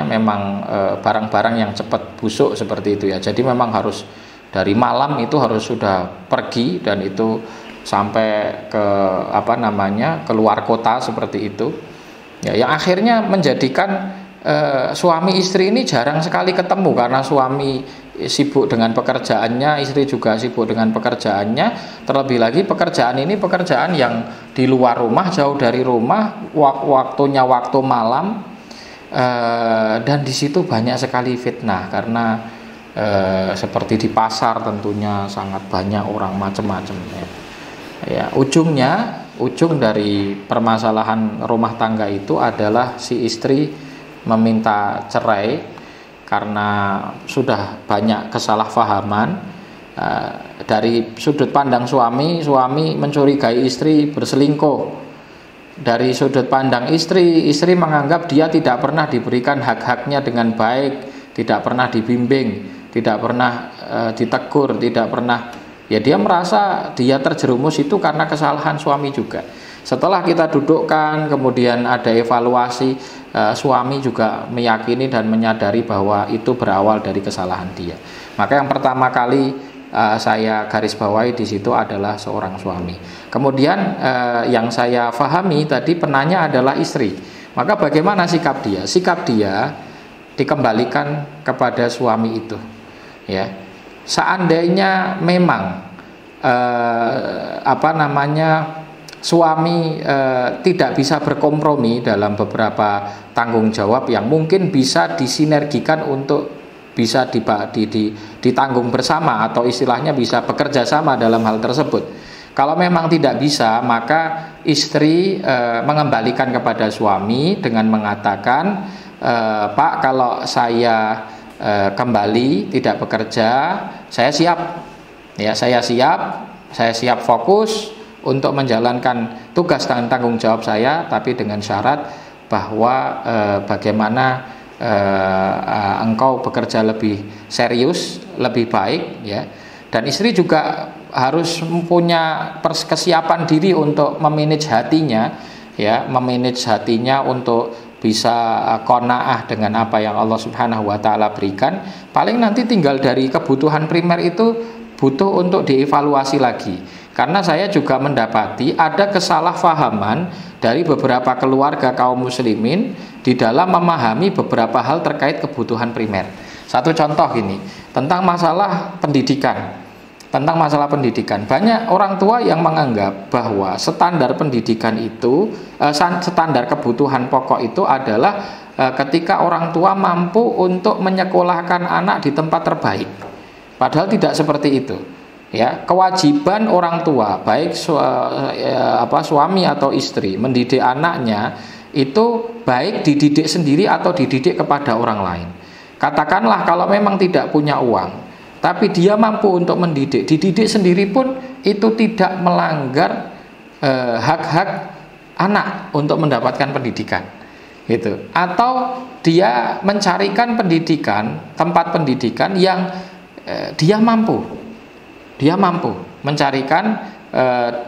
memang barang-barang yang cepat busuk seperti itu ya. Jadi memang harus dari malam itu harus sudah pergi, dan itu sampai ke keluar kota seperti itu ya, yang akhirnya menjadikan suami istri ini jarang sekali ketemu karena suami sibuk dengan pekerjaannya, istri juga sibuk dengan pekerjaannya. Terlebih lagi pekerjaan ini pekerjaan yang di luar rumah, jauh dari rumah, waktunya waktu malam, dan di situ banyak sekali fitnah karena seperti di pasar tentunya sangat banyak orang macam-macam ya. Ujung dari permasalahan rumah tangga itu adalah si istri meminta cerai karena sudah banyak kesalahpahaman. Dari sudut pandang suami mencurigai istri berselingkuh. Dari sudut pandang istri menganggap dia tidak pernah diberikan hak-haknya dengan baik, tidak pernah dibimbing, tidak pernah ditegur, tidak pernah, ya, dia merasa dia terjerumus itu karena kesalahan suami juga. Setelah kita dudukkan, kemudian ada evaluasi, suami juga meyakini dan menyadari bahwa itu berawal dari kesalahan dia. Maka yang pertama kali saya garis bawahi di situ adalah seorang suami. Kemudian yang saya pahami tadi penanya adalah istri. Maka bagaimana sikap dia? Sikap dia dikembalikan kepada suami itu, ya. Seandainya memang suami tidak bisa berkompromi dalam beberapa tanggung jawab yang mungkin bisa disinergikan untuk bisa ditanggung bersama, atau istilahnya bisa bekerja sama dalam hal tersebut. Kalau memang tidak bisa, maka istri mengembalikan kepada suami dengan mengatakan, Pak, kalau saya kembali tidak bekerja, saya siap, ya, saya siap fokus untuk menjalankan tugas dan tanggung jawab saya, tapi dengan syarat bahwa bagaimana engkau bekerja lebih serius, lebih baik, ya. Dan istri juga harus mempunyai kesiapan diri untuk memanage hatinya, ya, memanage hatinya untuk bisa qanaah dengan apa yang Allah Subhanahu wa taala berikan. Paling nanti tinggal dari kebutuhan primer itu butuh untuk dievaluasi lagi. Karena saya juga mendapati ada kesalahpahaman dari beberapa keluarga kaum muslimin di dalam memahami beberapa hal terkait kebutuhan primer. Satu contoh ini, tentang masalah pendidikan. Tentang masalah pendidikan, banyak orang tua yang menganggap bahwa standar pendidikan itu, standar kebutuhan pokok itu adalah ketika orang tua mampu untuk menyekolahkan anak di tempat terbaik. Padahal tidak seperti itu. Ya, kewajiban orang tua, baik suami atau istri, mendidik anaknya itu baik dididik sendiri atau dididik kepada orang lain. Katakanlah kalau memang tidak punya uang, tapi dia mampu untuk mendidik, dididik sendiri pun itu tidak melanggar hak-hak anak untuk mendapatkan pendidikan, gitu. Atau dia mencarikan pendidikan, tempat pendidikan yang dia mampu mencarikan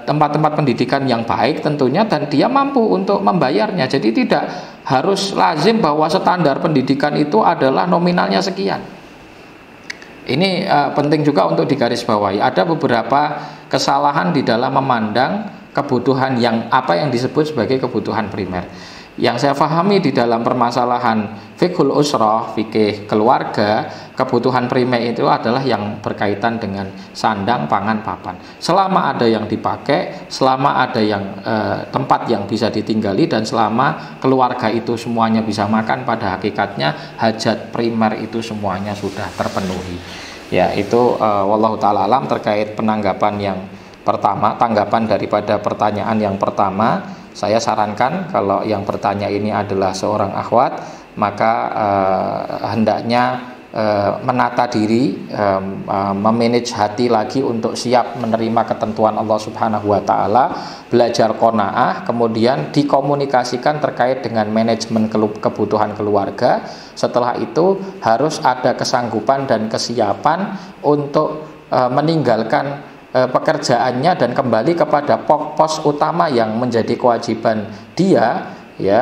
tempat-tempat pendidikan yang baik tentunya, dan dia mampu untuk membayarnya. Jadi tidak harus lazim bahwa standar pendidikan itu adalah nominalnya sekian. Ini penting juga untuk digarisbawahi. Ada beberapa kesalahan di dalam memandang kebutuhan yang disebut sebagai kebutuhan primer. Yang saya pahami di dalam permasalahan fiqhul usrah, fikih keluarga, kebutuhan primer itu adalah yang berkaitan dengan sandang, pangan, papan. Selama ada yang dipakai, selama ada yang tempat yang bisa ditinggali, dan selama keluarga itu semuanya bisa makan, pada hakikatnya hajat primer itu semuanya sudah terpenuhi. Ya, itu wallahu taala alam terkait penanggapan yang pertama, tanggapan daripada pertanyaan yang pertama. Saya sarankan kalau yang bertanya ini adalah seorang akhwat, maka hendaknya menata diri, memanage hati lagi untuk siap menerima ketentuan Allah Subhanahu wa taala, belajar qanaah, kemudian dikomunikasikan terkait dengan manajemen kebutuhan keluarga. Setelah itu harus ada kesanggupan dan kesiapan untuk meninggalkan pekerjaannya dan kembali kepada pos utama yang menjadi kewajiban dia, ya,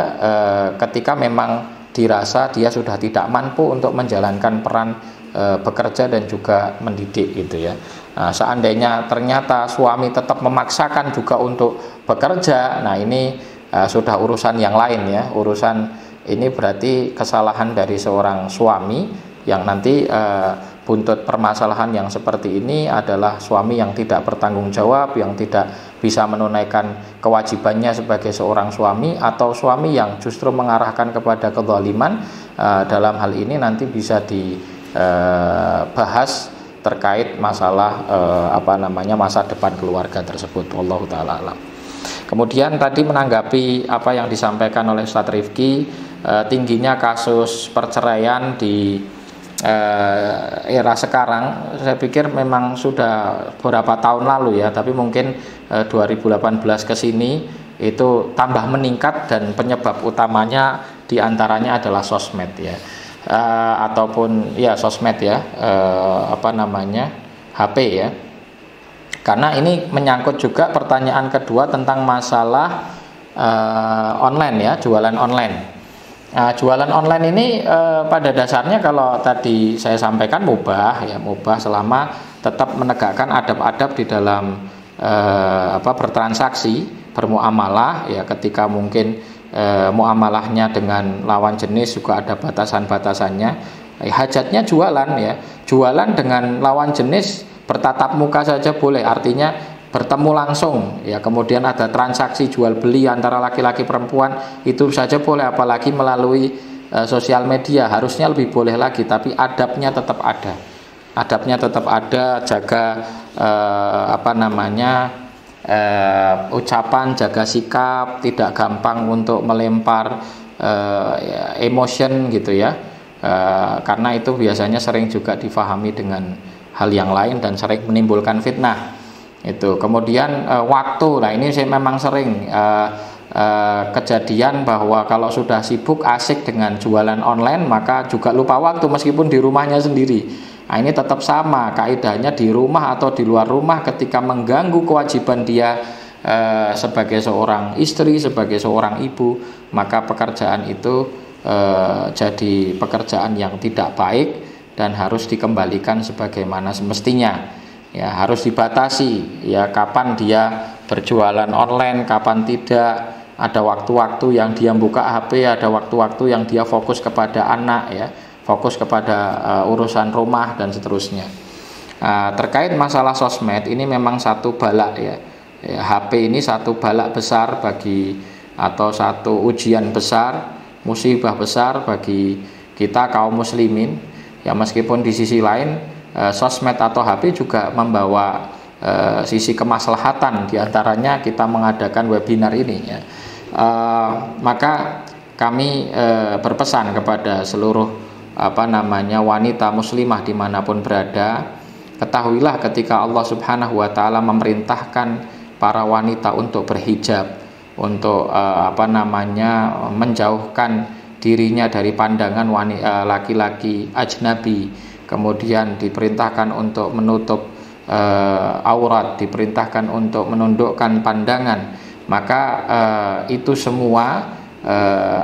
ketika memang dirasa dia sudah tidak mampu untuk menjalankan peran bekerja dan juga mendidik, gitu ya. Nah, seandainya ternyata suami tetap memaksakan juga untuk bekerja, nah ini sudah urusan yang lain, ya. Urusan ini berarti kesalahan dari seorang suami yang nanti buntut permasalahan yang seperti ini adalah suami yang tidak bertanggung jawab, yang tidak bisa menunaikan kewajibannya sebagai seorang suami, atau suami yang justru mengarahkan kepada kezaliman. Dalam hal ini nanti bisa dibahas terkait masalah masa depan keluarga tersebut. Wallahu taala alam. Kemudian tadi menanggapi apa yang disampaikan oleh Ustadz Rifki, tingginya kasus perceraian di era sekarang, saya pikir memang sudah beberapa tahun lalu, ya, tapi mungkin 2018 ke sini itu tambah meningkat, dan penyebab utamanya diantaranya adalah sosmed, ya, ataupun ya sosmed, ya, HP, ya. Karena ini menyangkut juga pertanyaan kedua tentang masalah online, ya, jualan online. Nah, jualan online ini pada dasarnya kalau tadi saya sampaikan mubah, ya, mubah selama tetap menegakkan adab-adab di dalam bertransaksi, bermuamalah, ya. Ketika mungkin muamalahnya dengan lawan jenis juga ada batasan-batasannya. Hajatnya jualan ya, jualan dengan lawan jenis bertatap muka saja boleh, artinya bertemu langsung ya, kemudian ada transaksi jual beli antara laki-laki perempuan itu saja boleh, apalagi melalui sosial media harusnya lebih boleh lagi, tapi adabnya tetap ada. Adabnya tetap ada, jaga ucapan, jaga sikap, tidak gampang untuk melempar emotion gitu ya, karena itu biasanya sering juga difahami dengan hal yang lain dan sering menimbulkan fitnah itu. Kemudian waktu, nah ini saya memang sering kejadian bahwa kalau sudah sibuk asik dengan jualan online maka juga lupa waktu meskipun di rumahnya sendiri. Nah, ini tetap sama kaidahnya, di rumah atau di luar rumah ketika mengganggu kewajiban dia sebagai seorang istri, sebagai seorang ibu, maka pekerjaan itu jadi pekerjaan yang tidak baik dan harus dikembalikan sebagaimana semestinya. Ya, harus dibatasi ya, kapan dia berjualan online, kapan tidak. Ada waktu-waktu yang dia buka HP, ada waktu-waktu yang dia fokus kepada anak ya, fokus kepada urusan rumah dan seterusnya. Terkait masalah sosmed ini memang satu balak ya. HP ini satu balak besar bagi, atau satu ujian besar, musibah besar bagi kita kaum muslimin ya, meskipun di sisi lain sosmed atau HP juga membawa sisi kemaslahatan, diantaranya kita mengadakan webinar ini ya. Maka kami berpesan kepada seluruh wanita muslimah dimanapun berada, ketahuilah ketika Allah Subhanahu wa Ta'ala memerintahkan para wanita untuk berhijab, untuk menjauhkan dirinya dari pandangan laki-laki ajnabi, kemudian diperintahkan untuk menutup aurat, diperintahkan untuk menundukkan pandangan, maka itu semua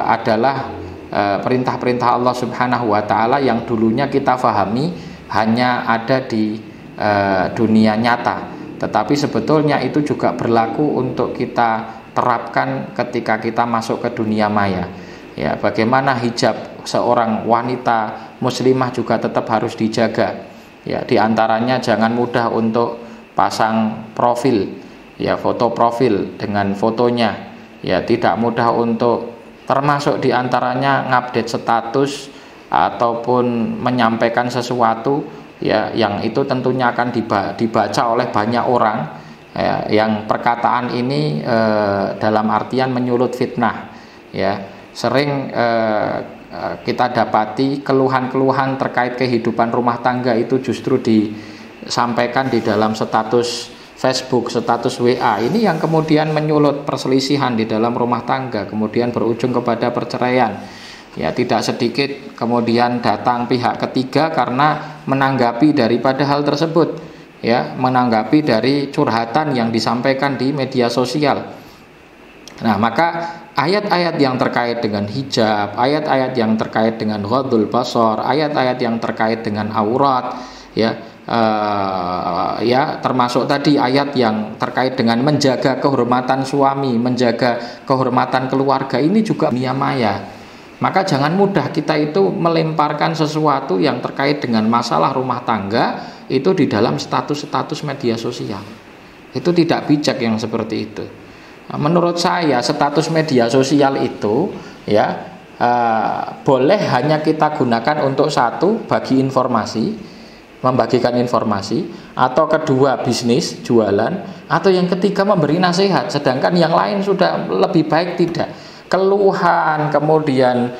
adalah perintah-perintah Allah Subhanahu wa Ta'ala yang dulunya kita fahami hanya ada di dunia nyata, tetapi sebetulnya itu juga berlaku untuk kita terapkan ketika kita masuk ke dunia maya ya. Bagaimana hijab seorang wanita muslimah juga tetap harus dijaga ya, diantaranya jangan mudah untuk pasang profil ya, foto profil dengan fotonya ya, tidak mudah untuk, termasuk diantaranya ngupdate status ataupun menyampaikan sesuatu ya, yang itu tentunya akan dibaca oleh banyak orang ya, yang perkataan ini dalam artian menyulut fitnah ya. Sering kita dapati keluhan-keluhan terkait kehidupan rumah tangga itu justru disampaikan di dalam status Facebook, status WA, ini yang kemudian menyulut perselisihan di dalam rumah tangga, kemudian berujung kepada perceraian ya. Tidak sedikit kemudian datang pihak ketiga karena menanggapi daripada hal tersebut ya, menanggapi dari curhatan yang disampaikan di media sosial. Nah, maka ayat-ayat yang terkait dengan hijab, ayat-ayat yang terkait dengan ghadul basar, ayat-ayat yang terkait dengan aurat ya, termasuk tadi ayat yang terkait dengan menjaga kehormatan suami, menjaga kehormatan keluarga, ini juga dunia maya. Maka jangan mudah kita itu melemparkan sesuatu yang terkait dengan masalah rumah tangga itu di dalam status-status media sosial. Itu tidak bijak yang seperti itu. Menurut saya status media sosial itu ya boleh hanya kita gunakan untuk satu, bagi informasi, membagikan informasi, atau kedua bisnis, jualan, atau yang ketiga memberi nasihat. Sedangkan yang lain sudah lebih baik tidak. Keluhan, kemudian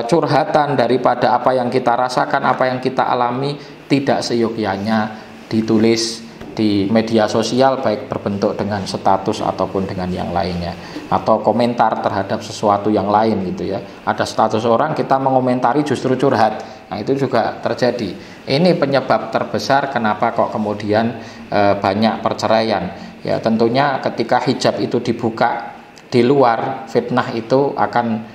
curhatan daripada apa yang kita rasakan, apa yang kita alami, tidak seyogyanya ditulis di media sosial, baik berbentuk dengan status ataupun dengan yang lainnya, atau komentar terhadap sesuatu yang lain gitu ya. Ada status orang, kita mengomentari justru curhat. Nah, itu juga terjadi. Ini penyebab terbesar kenapa kok kemudian banyak perceraian. Ya, tentunya ketika hijab itu dibuka di luar, fitnah itu akan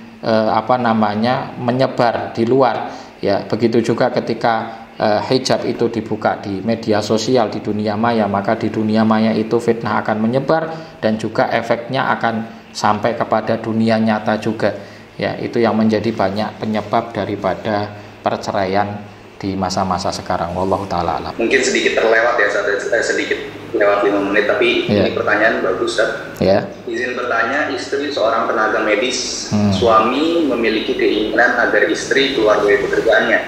menyebar di luar. Ya, begitu juga ketika hijab itu dibuka di media sosial, di dunia maya, maka di dunia maya itu fitnah akan menyebar dan juga efeknya akan sampai kepada dunia nyata juga. Ya, itu yang menjadi banyak penyebab daripada perceraian di masa-masa sekarang. Wallahu taala alam. Mungkin sedikit terlewat ya, sedikit lewat 5 menit, tapi ini pertanyaan bagus, Ustaz. Ya. Izin bertanya, istri seorang tenaga medis, suami memiliki keinginan agar istri keluar dari pekerjaannya,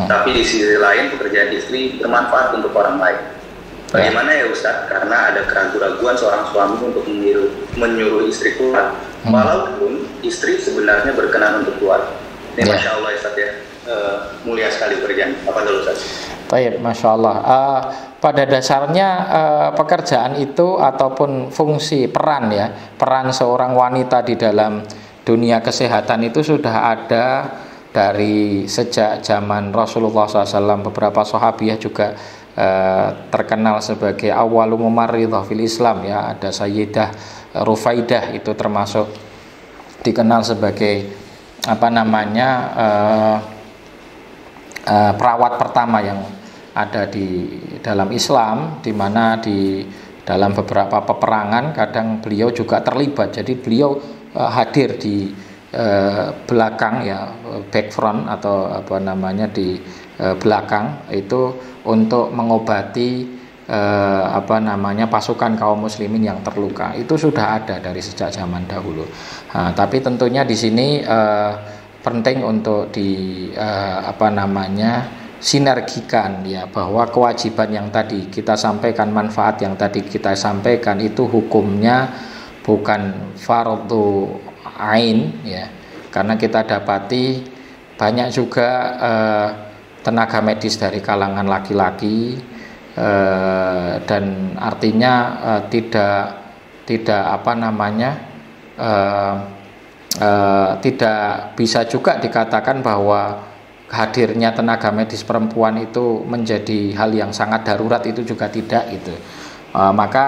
tapi di sisi lain pekerjaan istri bermanfaat untuk orang lain. Bagaimana ya Ustaz? Karena ada keraguan-keraguan seorang suami untuk menyuruh istri keluar, walaupun istri sebenarnya berkenan untuk keluar. Ini Masya Allah Ustaz ya, mulia sekali pekerjaan. Apa dulu Ustaz? Baik, Masya Allah. Pada dasarnya pekerjaan itu ataupun fungsi peran seorang wanita di dalam dunia kesehatan itu sudah ada dari sejak zaman Rasulullah SAW. Beberapa sahabiah juga terkenal sebagai awwalu mumarridhah fil Islam ya. Ada Sayyidah Rufaidah, itu termasuk dikenal sebagai perawat pertama yang ada di dalam Islam, di mana di dalam beberapa peperangan kadang beliau juga terlibat. Jadi beliau hadir di belakang ya, backfront atau di belakang itu untuk mengobati pasukan kaum muslimin yang terluka. Itu sudah ada dari sejak zaman dahulu. Tapi tentunya di sini penting untuk sinergikan ya, bahwa kewajiban yang tadi kita sampaikan, manfaat yang tadi kita sampaikan itu hukumnya bukan fardhu ain ya, karena kita dapati banyak juga tenaga medis dari kalangan laki-laki dan artinya tidak bisa juga dikatakan bahwa hadirnya tenaga medis perempuan itu menjadi hal yang sangat darurat, itu juga tidak gitu. Maka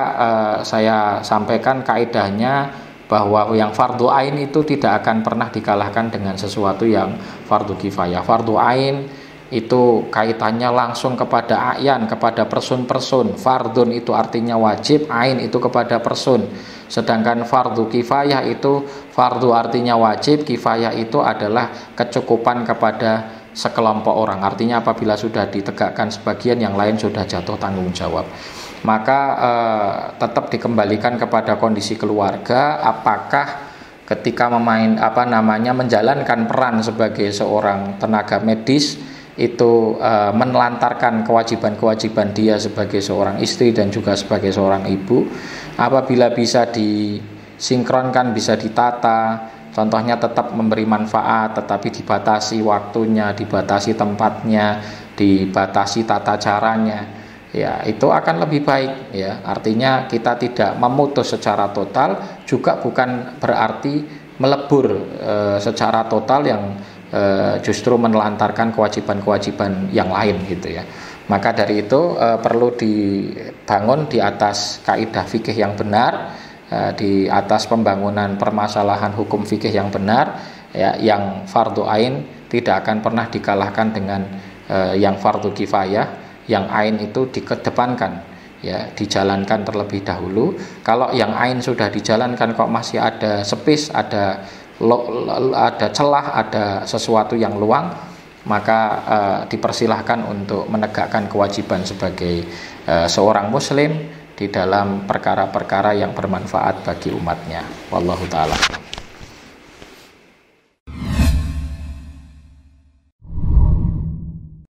saya sampaikan kaidahnya bahwa yang fardhu ain itu tidak akan pernah dikalahkan dengan sesuatu yang fardhu kifayah. Fardhu ain itu kaitannya langsung kepada a'yan, kepada person-person. Fardun itu artinya wajib, ain itu kepada person. Sedangkan fardhu kifayah itu, fardhu artinya wajib, kifayah itu adalah kecukupan kepada sekelompok orang. Artinya apabila sudah ditegakkan sebagian, yang lain sudah jatuh tanggung jawab. Maka tetap dikembalikan kepada kondisi keluarga, apakah ketika menjalankan peran sebagai seorang tenaga medis itu menelantarkan kewajiban-kewajiban dia sebagai seorang istri dan juga sebagai seorang ibu. Apabila bisa disinkronkan, bisa ditata, contohnya tetap memberi manfaat tetapi dibatasi waktunya, dibatasi tempatnya, dibatasi tata caranya, ya itu akan lebih baik ya. Artinya kita tidak memutus secara total, juga bukan berarti melebur secara total yang justru menelantarkan kewajiban-kewajiban yang lain gitu ya. Maka dari itu perlu dibangun di atas kaidah fikih yang benar, di atas pembangunan permasalahan hukum fikih yang benar ya, yang fardhu ain tidak akan pernah dikalahkan dengan yang fardhu kifayah. Yang ain itu dikedepankan ya, dijalankan terlebih dahulu. Kalau yang ain sudah dijalankan kok masih ada space, ada celah, ada sesuatu yang luang, maka dipersilahkan untuk menegakkan kewajiban sebagai seorang muslim di dalam perkara-perkara yang bermanfaat bagi umatnya. Wallahu ta'ala.